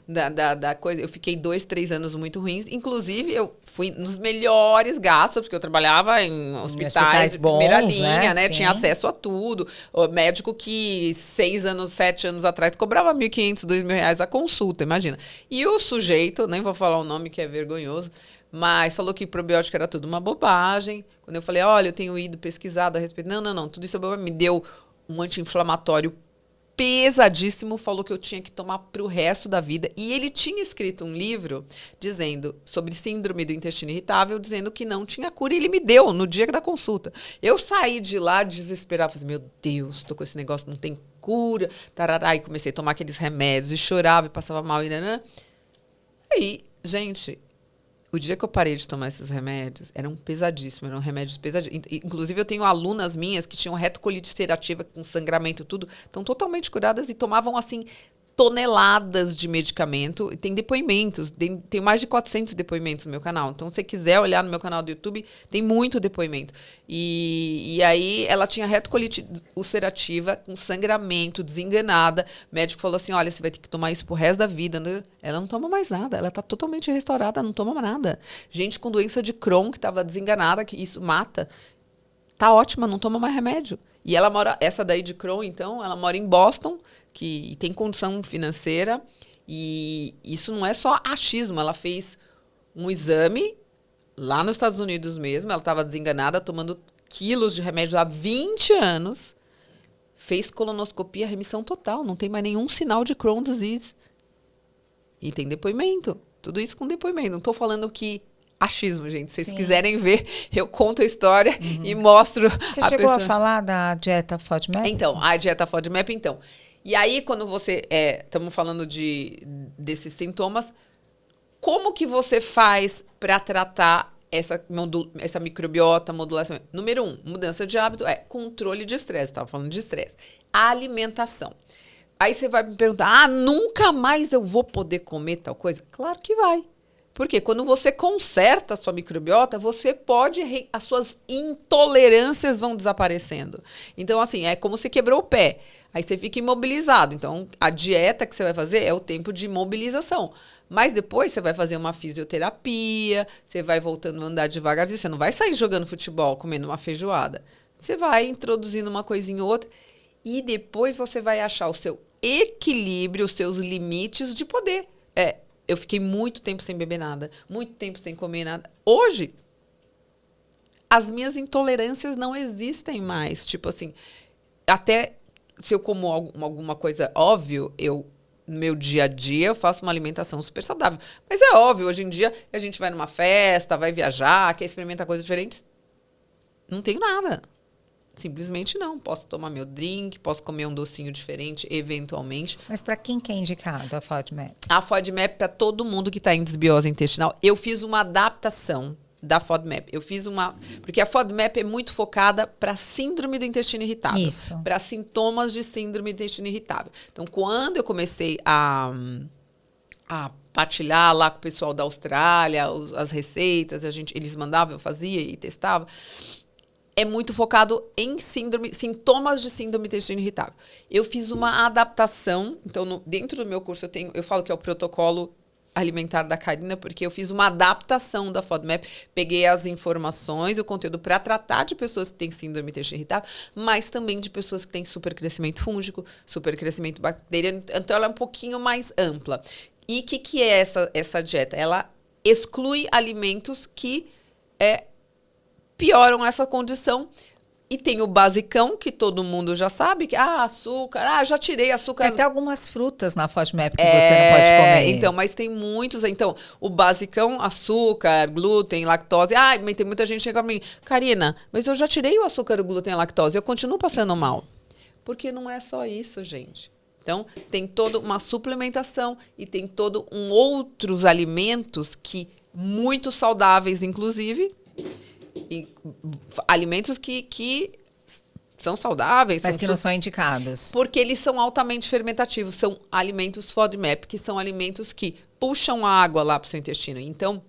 da coisa, eu fiquei 2, 3 anos muito ruins. Inclusive, eu fui nos melhores gastos, porque eu trabalhava em hospitais de primeira linha, né? Tinha acesso a tudo. O médico que 6 anos, 7 anos atrás, cobrava R$1.500, R$2.000 a consulta, imagina. E o sujeito, nem vou falar o nome que é vergonhoso, mas falou que probiótico era tudo uma bobagem. Quando eu falei, olha, eu tenho ido pesquisado a respeito. Não, tudo isso é bobagem. Me deu um anti-inflamatório pesadíssimo, falou que eu tinha que tomar para o resto da vida. E ele tinha escrito um livro dizendo sobre síndrome do intestino irritável, dizendo que não tinha cura. E ele me deu no dia da consulta. Eu saí de lá desesperada. Falei, meu Deus, tô com esse negócio, não tem cura. Tarará, e comecei a tomar aqueles remédios e chorava e passava mal. Aí, gente... O dia que eu parei de tomar esses remédios, eram remédios pesadíssimos. Inclusive, eu tenho alunas minhas que tinham retocolite ulcerativa com sangramento e tudo, estão totalmente curadas e tomavam, assim, toneladas de medicamento. E tem depoimentos, tem mais de 400 depoimentos no meu canal. Então, se você quiser olhar no meu canal do YouTube, tem muito depoimento. E aí, ela tinha retocolite ulcerativa com sangramento, desenganada. O médico falou assim, olha, você vai ter que tomar isso pro resto da vida. Ela não toma mais nada, ela tá totalmente restaurada, não toma nada. Gente com doença de Crohn, que estava desenganada, que isso mata, tá ótima, não toma mais remédio. E ela mora, essa daí de Crohn, então, ela mora em Boston, que tem condição financeira, e isso não é só achismo, ela fez um exame lá nos Estados Unidos mesmo, ela estava desenganada, tomando quilos de remédio há 20 anos, fez colonoscopia, remissão total, não tem mais nenhum sinal de Crohn disease. E tem depoimento, tudo isso com depoimento. Não estou falando que achismo, gente. Se vocês quiserem ver, eu conto a história e mostro. Você chegou a falar da dieta FODMAP? Então, a dieta FODMAP, então. E aí, quando você... Estamos falando desses sintomas, como que você faz para tratar essa microbiota, modulação? Número 1, mudança de hábito, controle de estresse. Estava falando de estresse. Alimentação. Aí você vai me perguntar, nunca mais eu vou poder comer tal coisa? Claro que vai. Porque quando você conserta a sua microbiota, você pode... As suas intolerâncias vão desaparecendo. Então, assim, é como se quebrou o pé. Aí você fica imobilizado. Então, a dieta que você vai fazer é o tempo de mobilização. Mas depois você vai fazer uma fisioterapia, você vai voltando a andar devagarzinho. Você não vai sair jogando futebol, comendo uma feijoada. Você vai introduzindo uma coisinha ou outra. E depois você vai achar o seu equilíbrio, os seus limites de poder. Eu fiquei muito tempo sem beber nada, muito tempo sem comer nada. Hoje, as minhas intolerâncias não existem mais. Tipo assim, até se eu como alguma coisa, óbvio, no meu dia a dia, eu faço uma alimentação super saudável. Mas é óbvio, hoje em dia, a gente vai numa festa, vai viajar, quer experimentar coisas diferentes. Não tenho nada. Simplesmente não. Posso tomar meu drink, posso comer um docinho diferente, eventualmente. Mas para quem que é indicado a FODMAP? A FODMAP para todo mundo que está em desbiose intestinal. Eu fiz uma adaptação da FODMAP. Porque a FODMAP é muito focada para síndrome do intestino irritável. Isso. Para sintomas de síndrome do intestino irritável. Então, quando eu comecei a partilhar lá com o pessoal da Austrália, as receitas, eles mandavam, eu fazia e testava. É muito focado em sintomas de síndrome do intestino irritável. Eu fiz uma adaptação, então dentro do meu curso eu falo que é o protocolo alimentar da Karina, porque eu fiz uma adaptação da FODMAP, peguei as informações, o conteúdo para tratar de pessoas que têm síndrome do intestino irritável, mas também de pessoas que têm supercrescimento fúngico, supercrescimento bacteriano, então ela é um pouquinho mais ampla. E o que é essa dieta? Ela exclui alimentos que pioram essa condição. E tem o basicão, que todo mundo já sabe, que açúcar, já tirei açúcar. Tem até algumas frutas na FODMAP que você não pode comer. Então, mas tem muitos. Então, o basicão, açúcar, glúten, lactose. Mas tem muita gente que chega pra mim, Karina, mas eu já tirei o açúcar, o glúten e a lactose, eu continuo passando mal. Porque não é só isso, gente. Então, tem toda uma suplementação e tem todo outros alimentos que muito saudáveis, inclusive. E alimentos que são saudáveis. Mas que não são indicados. Porque eles são altamente fermentativos. São alimentos FODMAP, que são alimentos que puxam a água lá para o seu intestino. Então,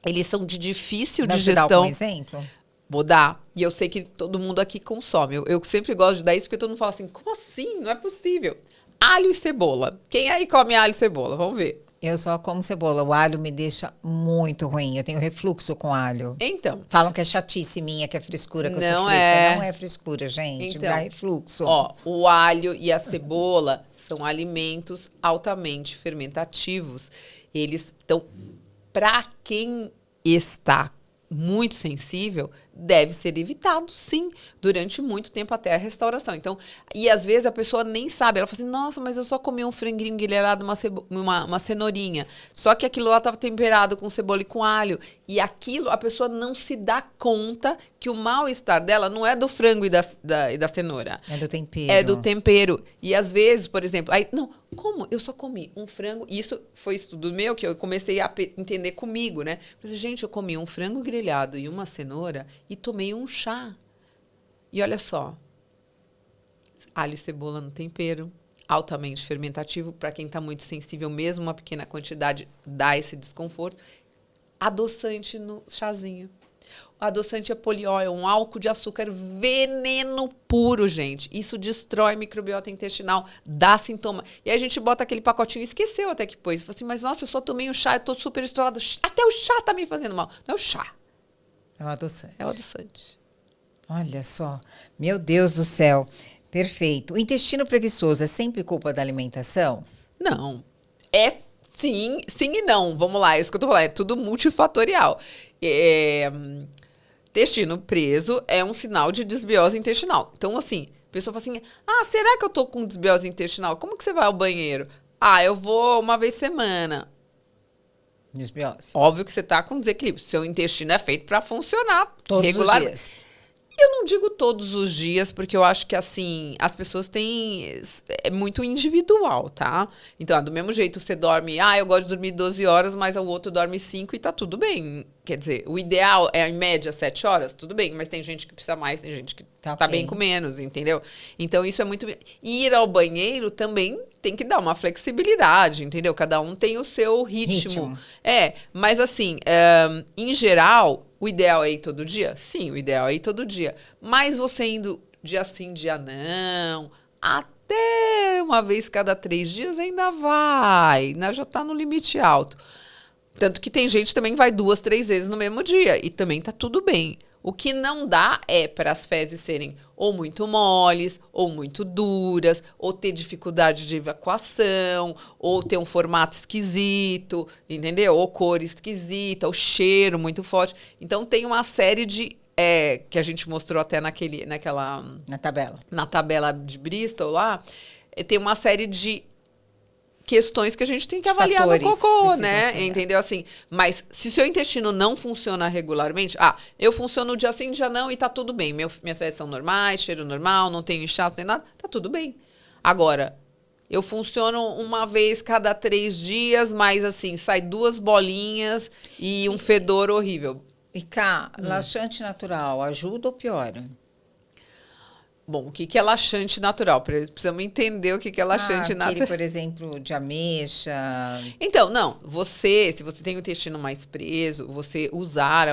eles são de difícil digestão. Dar algum exemplo? Vou dar. E eu sei que todo mundo aqui consome. Eu sempre gosto de dar isso, porque todo mundo fala assim, como assim? Não é possível. Alho e cebola. Quem aí come alho e cebola? Vamos ver. Eu só como cebola. O alho me deixa muito ruim. Eu tenho refluxo com alho. Então. Falam que é chatice minha, que é frescura, que eu sou fresca. Não é frescura, gente. Então, dá refluxo. O alho e a cebola são alimentos altamente fermentativos. Eles estão... Para quem está muito sensível, deve ser evitado, sim, durante muito tempo até a restauração. Então, e às vezes a pessoa nem sabe, ela fala assim, nossa, mas eu só comi um franguinho grelhado, uma cenourinha. Só que aquilo lá estava temperado com cebola e com alho. E aquilo, a pessoa não se dá conta que o mal-estar dela não é do frango e da cenoura. É do tempero. É do tempero. E às vezes, por exemplo, como? Eu só comi um frango, e isso foi estudo meu, que eu comecei a entender comigo, né? Eu falei, gente, eu comi um frango grelhado e uma cenoura e tomei um chá. E olha só, alho e cebola no tempero, altamente fermentativo, para quem está muito sensível, mesmo uma pequena quantidade dá esse desconforto. Adoçante no chazinho. O adoçante é poliol, um álcool de açúcar, veneno puro, gente. Isso destrói a microbiota intestinal, dá sintoma. E aí a gente bota aquele pacotinho, esqueceu até que pôs. Fala assim, mas nossa, eu só tomei um chá, eu tô super estourada. Até o chá tá me fazendo mal. Não é o chá. É o adoçante. É o adoçante. Olha só. Meu Deus do céu. Perfeito. O intestino preguiçoso é sempre culpa da alimentação? Não. É sim e não. Vamos lá, é isso que eu tô falando. É tudo multifatorial. Intestino preso é um sinal de desbiose intestinal. Então, assim, a pessoa fala assim, será que eu tô com desbiose intestinal? Como que você vai ao banheiro? Eu vou uma vez semana. Desbiose. Óbvio que você tá com desequilíbrio. Seu intestino é feito para funcionar todos regular. os dias. Eu não digo todos os dias, porque eu acho que, assim, as pessoas têm... É muito individual, tá? Então, do mesmo jeito, você dorme... eu gosto de dormir 12 horas, mas o outro dorme 5 e tá tudo bem. Quer dizer, o ideal é, em média, 7 horas, tudo bem. Mas tem gente que precisa mais, tem gente que tá bem com menos, entendeu? Então, isso é muito... Ir ao banheiro também tem que dar uma flexibilidade, entendeu? Cada um tem o seu ritmo. Mas assim, em geral... O ideal é ir todo dia? Sim, o ideal é ir todo dia. Mas você indo dia sim, dia não, até uma vez cada 3 dias ainda vai, né? Já tá no limite alto. Tanto que tem gente também que vai 2, 3 vezes no mesmo dia e também tá tudo bem. O que não dá é para as fezes serem ou muito moles, ou muito duras, ou ter dificuldade de evacuação, ou ter um formato esquisito, entendeu? Ou cor esquisita, ou cheiro muito forte. Então, tem uma série de... que a gente mostrou até naquela... Na tabela de Bristol lá. Tem uma série de questões que a gente tem que avaliar no cocô, né? Entendeu? Assim, mas se seu intestino não funciona regularmente, eu funciono dia sim, dia não e tá tudo bem. Minhas fezes são normais, cheiro normal, não tenho inchaço, nem nada, tá tudo bem. Agora, eu funciono uma vez cada 3 dias, mas assim, sai 2 bolinhas e um fedor horrível. E cá, laxante natural ajuda ou piora? Bom, o que é laxante natural? Precisamos entender o que é laxante natural. Por exemplo, de ameixa. Então, não. Se você tem o intestino mais preso, você usar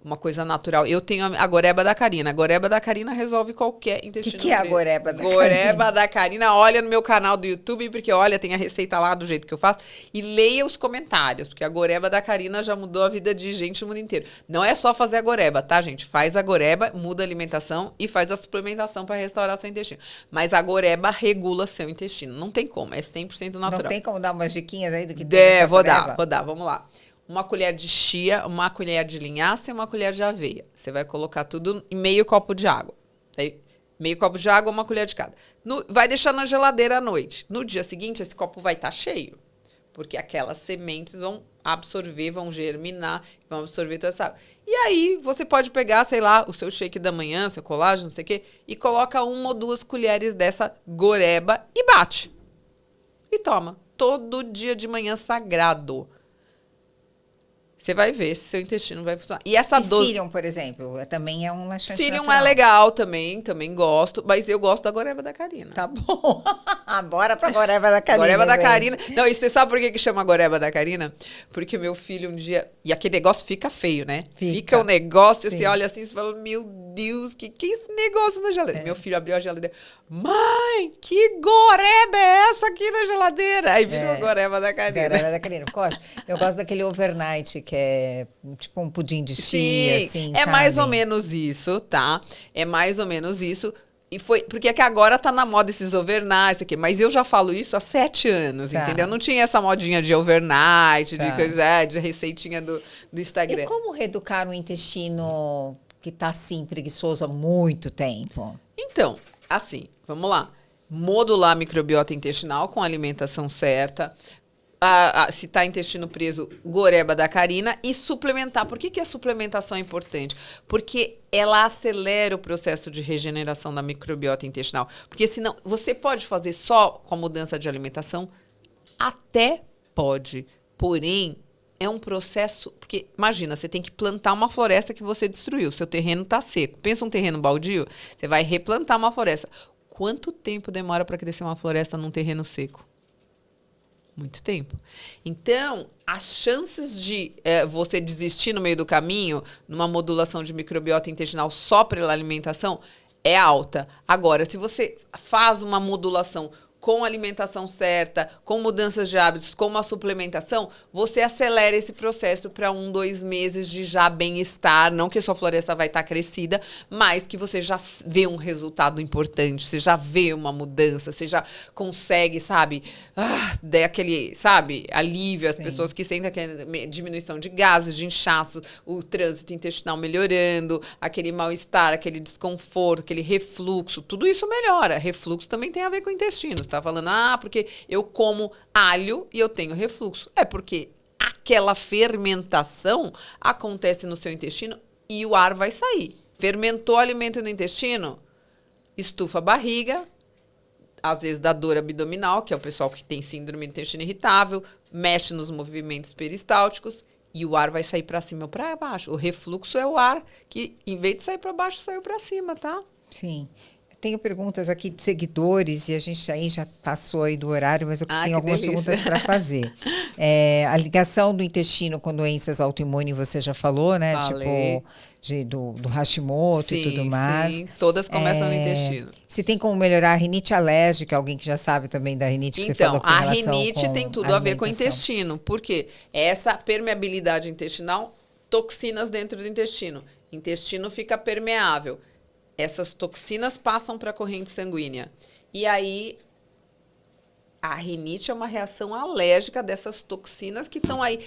uma coisa natural. Eu tenho a goreba da Carina. A goreba da Carina resolve qualquer intestino preso. O que é a goreba da Carina? Goreba da Carina, olha no meu canal do YouTube, porque olha, tem a receita lá do jeito que eu faço. E leia os comentários, porque a goreba da Carina já mudou a vida de gente no mundo inteiro. Não é só fazer a goreba, tá, gente? Faz a goreba, muda a alimentação e faz a suplementação para restaurar seu intestino. Mas a goreba regula seu intestino. Não tem como, é 100% natural. Não tem como dar umas diquinhas aí do que tem vou dar, vamos lá. Uma colher de chia, uma colher de linhaça e uma colher de aveia. Você vai colocar tudo em meio copo de água. Aí, meio copo de água, uma colher de cada. Vai deixar na geladeira à noite. No dia seguinte, esse copo vai estar cheio. Porque aquelas sementes vão absorver, vão germinar, vão absorver toda essa água. E aí, você pode pegar, sei lá, o seu shake da manhã, seu colágeno, não sei o quê, e coloca 1 ou 2 colheres dessa goreba e bate. E toma. Todo dia de manhã sagrado. Você vai ver se seu intestino vai funcionar. E essa dose... Psyllium, por exemplo, também é um laxante natural. Psyllium é legal também gosto, mas eu gosto da goreba da Carina. Tá bom. Bora pra goreba da Carina. Goreba da Carina. Não, e você sabe por que chama goreba da Carina? Porque meu filho um dia... E aquele negócio fica feio, né? Fica um negócio, você olha assim e fala, meu Deus, que é esse negócio na geladeira? Meu filho abriu a geladeira. Mãe, que goreba é essa aqui na geladeira? Aí virou a goreba da Carina. Goreba da Carina. Eu gosto daquele overnight, que é tipo um pudim de chia, assim, sabe? Mais ou menos isso, tá? É mais ou menos isso. E foi, porque é que agora tá na moda esses overnights aqui, mas eu já falo isso há 7 anos, entendeu? Não tinha essa modinha de overnight, de coisa, de receitinha do Instagram. E como reeducar um intestino que tá assim, preguiçoso há muito tempo? Então, assim, vamos lá. Modular a microbiota intestinal com a alimentação certa. Se está intestino preso, goreba da Carina e suplementar. Por que a suplementação é importante? Porque ela acelera o processo de regeneração da microbiota intestinal. Porque senão, você pode fazer só com a mudança de alimentação? Até pode. Porém, é um processo... Porque, imagina, você tem que plantar uma floresta que você destruiu. Seu terreno está seco. Pensa um terreno baldio? Você vai replantar uma floresta. Quanto tempo demora para crescer uma floresta num terreno seco? Muito tempo. Então, as chances de você desistir no meio do caminho, numa modulação de microbiota intestinal só pela alimentação, é alta. Agora, se você faz uma modulação com alimentação certa, com mudanças de hábitos, com uma suplementação, você acelera esse processo para 1, 2 meses de já bem-estar. Não que a sua floresta vai estar crescida, mas que você já vê um resultado importante, você já vê uma mudança, você já consegue, sabe, dar aquele, sabe, alívio às pessoas que sentem aquela diminuição de gases, de inchaço, o trânsito intestinal melhorando, aquele mal-estar, aquele desconforto, aquele refluxo, tudo isso melhora. Refluxo também tem a ver com o intestino. Tá falando, porque eu como alho e eu tenho refluxo. É porque aquela fermentação acontece no seu intestino e o ar vai sair. Fermentou alimento no intestino, estufa a barriga, às vezes dá dor abdominal, que é o pessoal que tem síndrome do intestino irritável, mexe nos movimentos peristálticos e o ar vai sair para cima ou para baixo. O refluxo é o ar que, em vez de sair para baixo, saiu para cima, tá? Sim. Tenho perguntas aqui de seguidores e a gente aí já passou aí do horário, mas eu tenho algumas perguntas para fazer. A ligação do intestino com doenças autoimunes, você já falou, né? Falei. Tipo, do Hashimoto e tudo mais. Sim, todas começam no intestino. Se tem como melhorar a rinite alérgica, alguém que já sabe também da rinite que você falou com relação a rinite tem tudo a ver com o intestino. Por quê? Essa permeabilidade intestinal, toxinas dentro do intestino. Intestino fica permeável. Essas toxinas passam para a corrente sanguínea. E aí, a rinite é uma reação alérgica dessas toxinas que estão aí.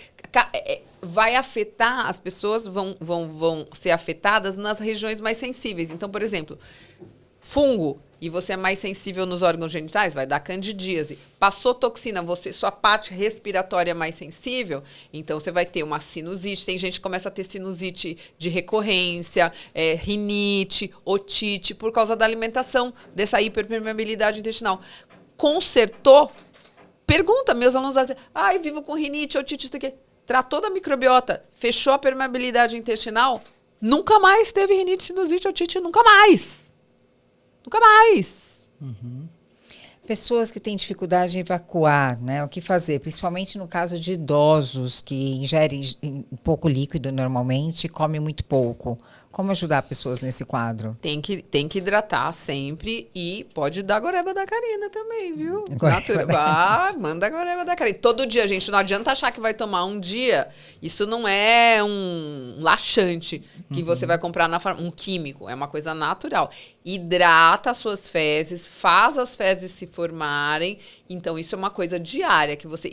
Vai afetar, as pessoas vão ser afetadas nas regiões mais sensíveis. Então, por exemplo, fungo, e você é mais sensível nos órgãos genitais, vai dar candidíase. Passou toxina, sua parte respiratória é mais sensível, então você vai ter uma sinusite. Tem gente que começa a ter sinusite de recorrência, rinite, otite, por causa da alimentação, dessa hiperpermeabilidade intestinal. Consertou, pergunta, meus alunos dizem, eu vivo com rinite, otite, isso aqui. Tratou da microbiota, fechou a permeabilidade intestinal, nunca mais teve rinite, sinusite, otite, nunca mais. Nunca mais. Uhum. Pessoas que têm dificuldade em evacuar, né? O que fazer? Principalmente no caso de idosos que ingerem pouco líquido normalmente e comem muito pouco. Como ajudar pessoas nesse quadro? Tem que hidratar sempre e pode dar goreba da Karina também, viu? Manda a goreba da Karina. Todo dia, gente, não adianta achar que vai tomar um dia. Isso não é um laxante que você vai comprar na farmácia, um químico. É uma coisa natural. Hidrata as suas fezes, faz as fezes se formarem. Então, isso é uma coisa diária que você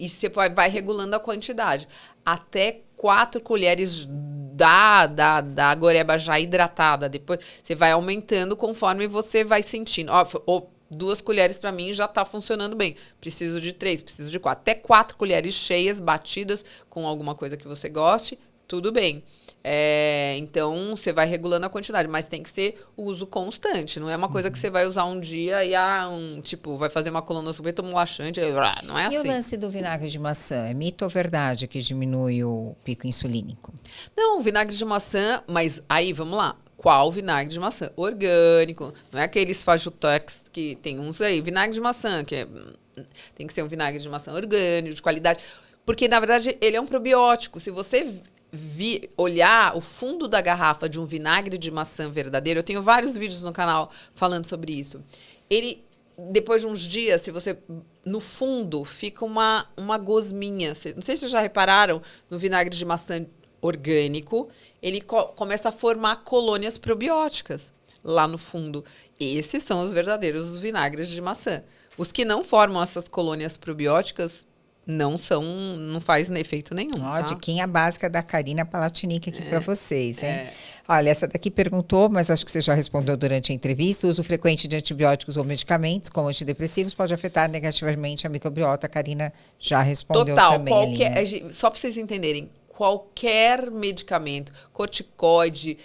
vai regulando a quantidade. Até 4 colheres da goreba já hidratada. Depois você vai aumentando conforme você vai sentindo. 2 colheres para mim já está funcionando bem. Preciso de 3, preciso de 4. Até 4 colheres cheias, batidas com alguma coisa que você goste, tudo bem. Então, você vai regulando a quantidade, mas tem que ser uso constante. Não é uma coisa que você vai usar um dia e vai fazer uma colonoscopia, toma um laxante, não é assim. E o lance do vinagre de maçã? É mito ou verdade que diminui o pico insulínico? Não, vinagre de maçã, mas aí, vamos lá. Qual vinagre de maçã? Orgânico, não é aqueles fajutex que tem uns aí. Vinagre de maçã, tem que ser um vinagre de maçã orgânico, de qualidade. Porque, na verdade, ele é um probiótico. Se você olhar o fundo da garrafa de um vinagre de maçã verdadeiro, eu tenho vários vídeos no canal falando sobre isso. Ele, depois de uns dias, se você no fundo fica uma gosminha. Não sei se vocês já repararam no vinagre de maçã orgânico, ele começa a formar colônias probióticas lá no fundo. Esses são os verdadeiros vinagres de maçã. Os que não formam essas colônias probióticas não faz efeito nenhum. Tá? Diquinha básica da Karina Palatinic aqui para vocês, hein? Olha, essa daqui perguntou, mas acho que você já respondeu durante a entrevista. O uso frequente de antibióticos ou medicamentos, como antidepressivos, pode afetar negativamente a microbiota. A Karina já respondeu também. Só para vocês entenderem, qualquer medicamento, corticoide,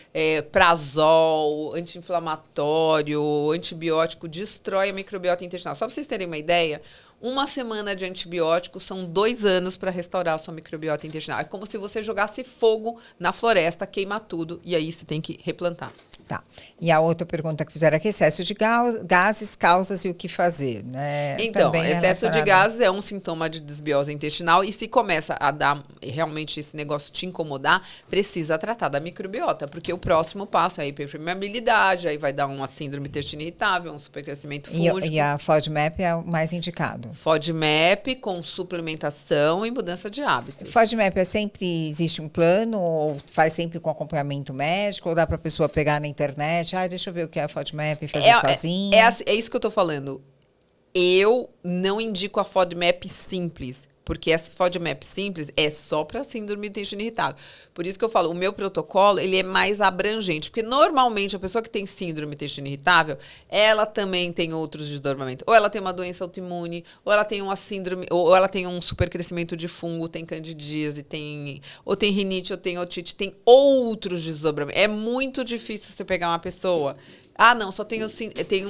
prazol, anti-inflamatório, antibiótico, destrói a microbiota intestinal. Só para vocês terem uma ideia, 1 semana de antibiótico são 2 anos para restaurar a sua microbiota intestinal. É como se você jogasse fogo na floresta, queima tudo, e aí você tem que replantar. Tá. E a outra pergunta que fizeram aqui, excesso de gases, causas e o que fazer, né? Então, excesso de gases é um sintoma de desbiose intestinal e se começa a dar, realmente esse negócio te incomodar, precisa tratar da microbiota, porque o próximo passo é a hiperpermeabilidade, aí vai dar uma síndrome intestino irritável, um supercrescimento fúngico. E a FODMAP é o mais indicado? FODMAP com suplementação e mudança de hábitos. FODMAP sempre existe um plano ou faz sempre com acompanhamento médico ou dá para a pessoa pegar na internet, deixa eu ver o que é a FODMAP e fazer sozinha? É isso que eu tô falando. Eu não indico a FODMAP simples. Porque essa FODMAP simples é só para síndrome do intestino irritável. Por isso que eu falo, o meu protocolo, ele é mais abrangente. Porque normalmente a pessoa que tem síndrome do intestino irritável, ela também tem outros desdobramentos. Ou ela tem uma doença autoimune, ou ela tem uma síndrome, ou ela tem um supercrescimento de fungo, tem candidíase, ou tem rinite, ou tem otite, tem outros desdobramentos. É muito difícil você pegar uma pessoa... Ah, não, só tenho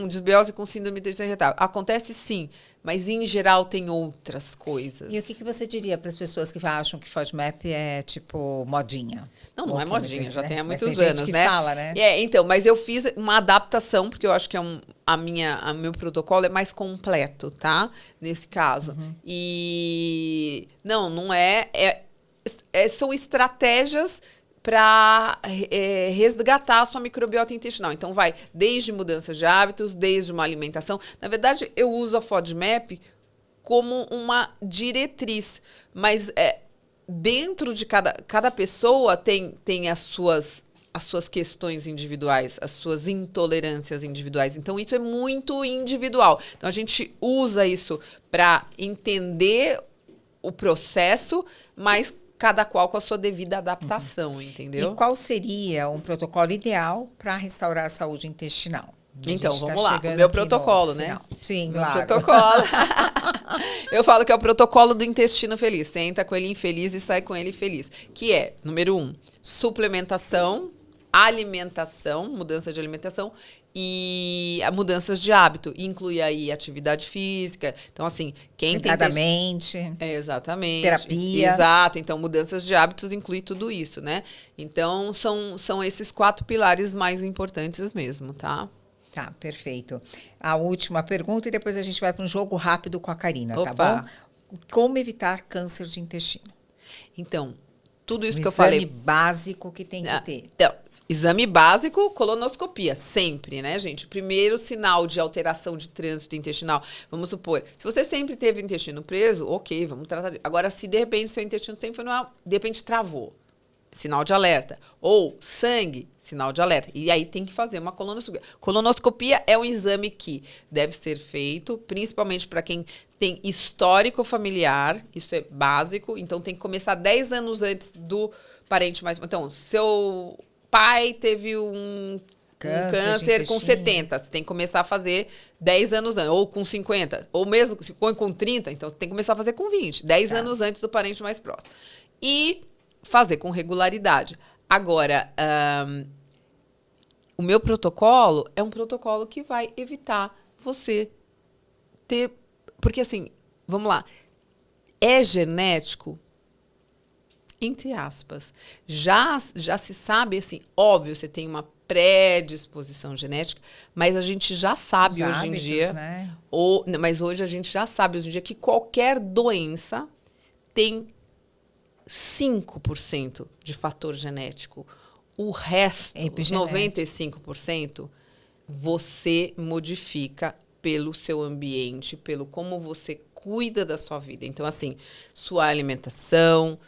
desbiose com síndrome do intestino irritável. Acontece sim, mas em geral tem outras coisas. E o que você diria para as pessoas que acham que FODMAP é tipo modinha? Não é modinha, já tem há muitos anos, né? Tem gente que fala, né? Então, mas eu fiz uma adaptação, porque eu acho que meu protocolo é mais completo, tá? Nesse caso. E não é, são estratégias para resgatar a sua microbiota intestinal. Então, vai desde mudanças de hábitos, desde uma alimentação. Na verdade, eu uso a FODMAP como uma diretriz, mas dentro de cada pessoa tem as suas questões individuais, as suas intolerâncias individuais. Então, isso é muito individual. Então, a gente usa isso para entender o processo, mas cada qual com a sua devida adaptação, entendeu? E qual seria um protocolo ideal para restaurar a saúde intestinal? Então, vamos lá. O meu protocolo, né? Sim, meu claro. Protocolo. Eu falo que é o protocolo do intestino feliz. Você entra com ele infeliz e sai com ele feliz. Que é, número 1, suplementação, alimentação, mudança de alimentação e mudanças de hábito. Inclui aí atividade física. Então, assim, quem tem... Exatamente. Terapia. Exato. Então, mudanças de hábitos inclui tudo isso, né? Então, são esses 4 pilares mais importantes mesmo, tá? Tá, perfeito. A última pergunta e depois a gente vai para um jogo rápido com a Karina, Opa. tá bom? Como evitar câncer de intestino? Então, tudo isso que eu falei... Exame básico que tem que ter. Então, exame básico, colonoscopia, sempre, né, gente? Primeiro sinal de alteração de trânsito intestinal. Vamos supor, se você sempre teve intestino preso, ok, vamos tratar. Agora, se de repente seu intestino sempre foi de repente travou, sinal de alerta. Ou sangue, sinal de alerta. E aí tem que fazer uma colonoscopia. Colonoscopia é um exame que deve ser feito, principalmente para quem tem histórico familiar, isso é básico, então tem que começar 10 anos antes do parente mais... Então, seu pai teve um câncer com 70, você tem que começar a fazer 10 anos antes, ou com 50, ou mesmo se for com 30, então você tem que começar a fazer com 20, 10 anos antes do parente mais próximo. E fazer com regularidade. Agora, o meu protocolo é um protocolo que vai evitar você ter... Porque, assim, vamos lá, é genético, entre aspas. Já se sabe, assim, óbvio, você tem uma predisposição genética, mas a gente já sabe hoje em dia... Né? Mas hoje a gente já sabe hoje em dia que qualquer doença tem 5% de fator genético. O resto, os 95%, você modifica pelo seu ambiente, pelo como você cuida da sua vida. Então, assim, sua alimentação,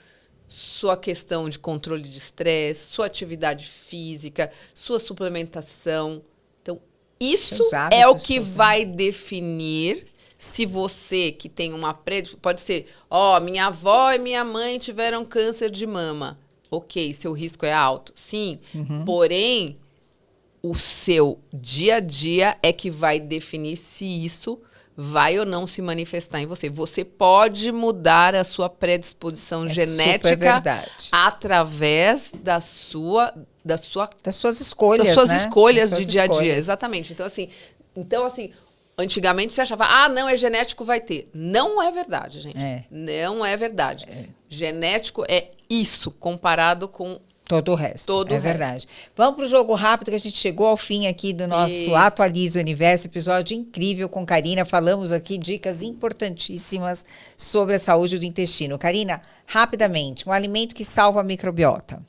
sua questão de controle de estresse, sua atividade física, sua suplementação. Então, isso é o que vai definir se você que tem uma predisposição... Pode ser, minha avó e minha mãe tiveram câncer de mama. Ok, seu risco é alto. Sim, porém, o seu dia a dia é que vai definir se isso vai ou não se manifestar em você. Você pode mudar a sua predisposição genética através das suas escolhas, de dia a dia. Exatamente. Então, assim, antigamente você achava, não, é genético, vai ter. Não é verdade, gente. Não é verdade. Genético é isso, comparado com todo o resto. Verdade. Vamos para o jogo rápido, que a gente chegou ao fim aqui do nosso Atualiza o Universo, episódio incrível com Karina. Falamos aqui dicas importantíssimas sobre a saúde do intestino. Karina, rapidamente, um alimento que salva a microbiota.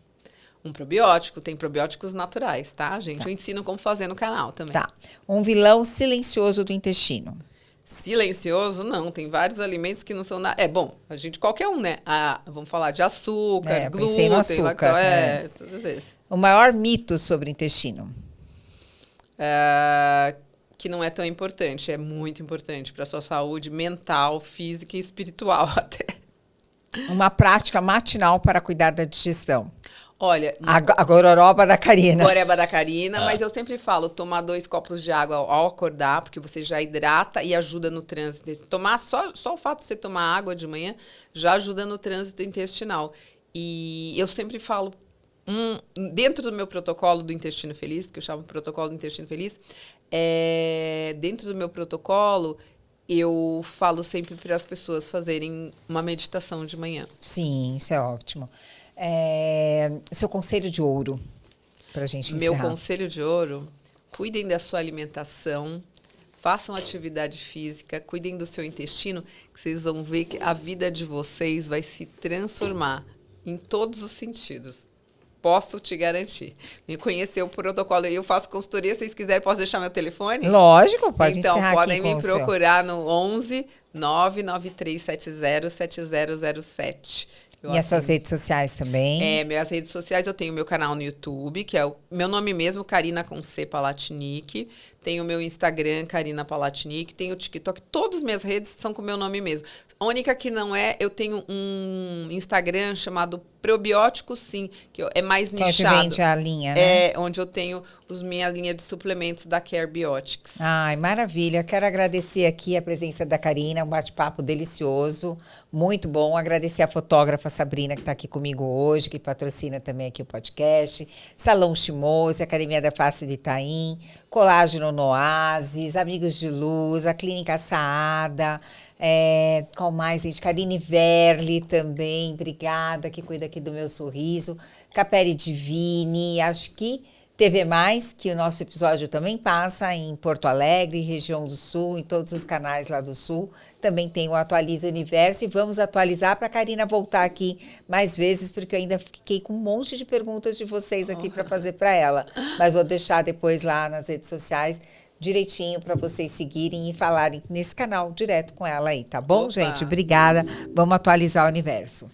Um probiótico, tem probióticos naturais, tá, gente? Eu ensino como fazer no canal também. Tá. Um vilão silencioso do intestino. Silencioso, não. Tem vários alimentos que não são nada. A gente, qualquer um, né? Vamos falar de açúcar, glúten, açúcar, todos esses. O maior mito sobre o intestino. Que não é tão importante. É muito importante para a sua saúde mental, física e espiritual até. Uma prática matinal para cuidar da digestão. Olha, a gororoba da Karina. Goreba da Karina, mas eu sempre falo, tomar 2 copos de água ao acordar, porque você já hidrata e ajuda no trânsito. Tomar só o fato de você tomar água de manhã já ajuda no trânsito intestinal. E eu sempre falo, dentro do meu protocolo do intestino feliz, que eu chamo de protocolo do intestino feliz, dentro do meu protocolo, eu falo sempre para as pessoas fazerem uma meditação de manhã. Sim, isso é ótimo. Seu conselho de ouro, para a gente encerrar. Meu conselho de ouro, cuidem da sua alimentação, façam atividade física, cuidem do seu intestino, que vocês vão ver que a vida de vocês vai se transformar em todos os sentidos. Posso te garantir. Me conhecer o protocolo. Eu faço consultoria, se vocês quiserem, posso deixar meu telefone? Lógico, pode encerrar Então, podem aqui me procurar no 11 99370 7007. E as suas redes sociais também? Minhas redes sociais, eu tenho meu canal no YouTube, que é o meu nome mesmo, Karina com C Palatinic. Tenho o meu Instagram, Karina Palatinic. Tenho o TikTok. Todas as minhas redes são com o meu nome mesmo. A única que não eu tenho um Instagram chamado Probiótico Sim, que é mais nichado. Onde vende a linha, né? Onde eu tenho minha linha de suplementos da Care Biotics. Ai, maravilha. Quero agradecer aqui a presença da Karina, um bate-papo delicioso, muito bom. Agradecer a fotógrafa Sabrina, que está aqui comigo hoje, que patrocina também aqui o podcast. Salão Chimose, Academia da Face de Itaim, Colágeno no Oasis, Amigos de Luz, a Clínica Saada, qual mais, gente? Karine Verli também, obrigada, que cuida aqui do meu sorriso. Capere Divine, acho que TV Mais, que o nosso episódio também passa em Porto Alegre, região do Sul, em todos os canais lá do Sul. Também tem o Atualiza Universo e vamos atualizar para a Karina voltar aqui mais vezes, porque eu ainda fiquei com um monte de perguntas de vocês aqui para fazer para ela. Mas vou deixar depois lá nas redes sociais direitinho para vocês seguirem e falarem nesse canal direto com ela aí, tá bom, gente? Obrigada. Vamos atualizar o universo.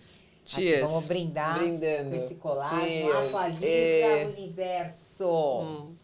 Cheers. Aqui, vamos brindar Brindando. com esse colágeno. Cheers. Atualiza o universo.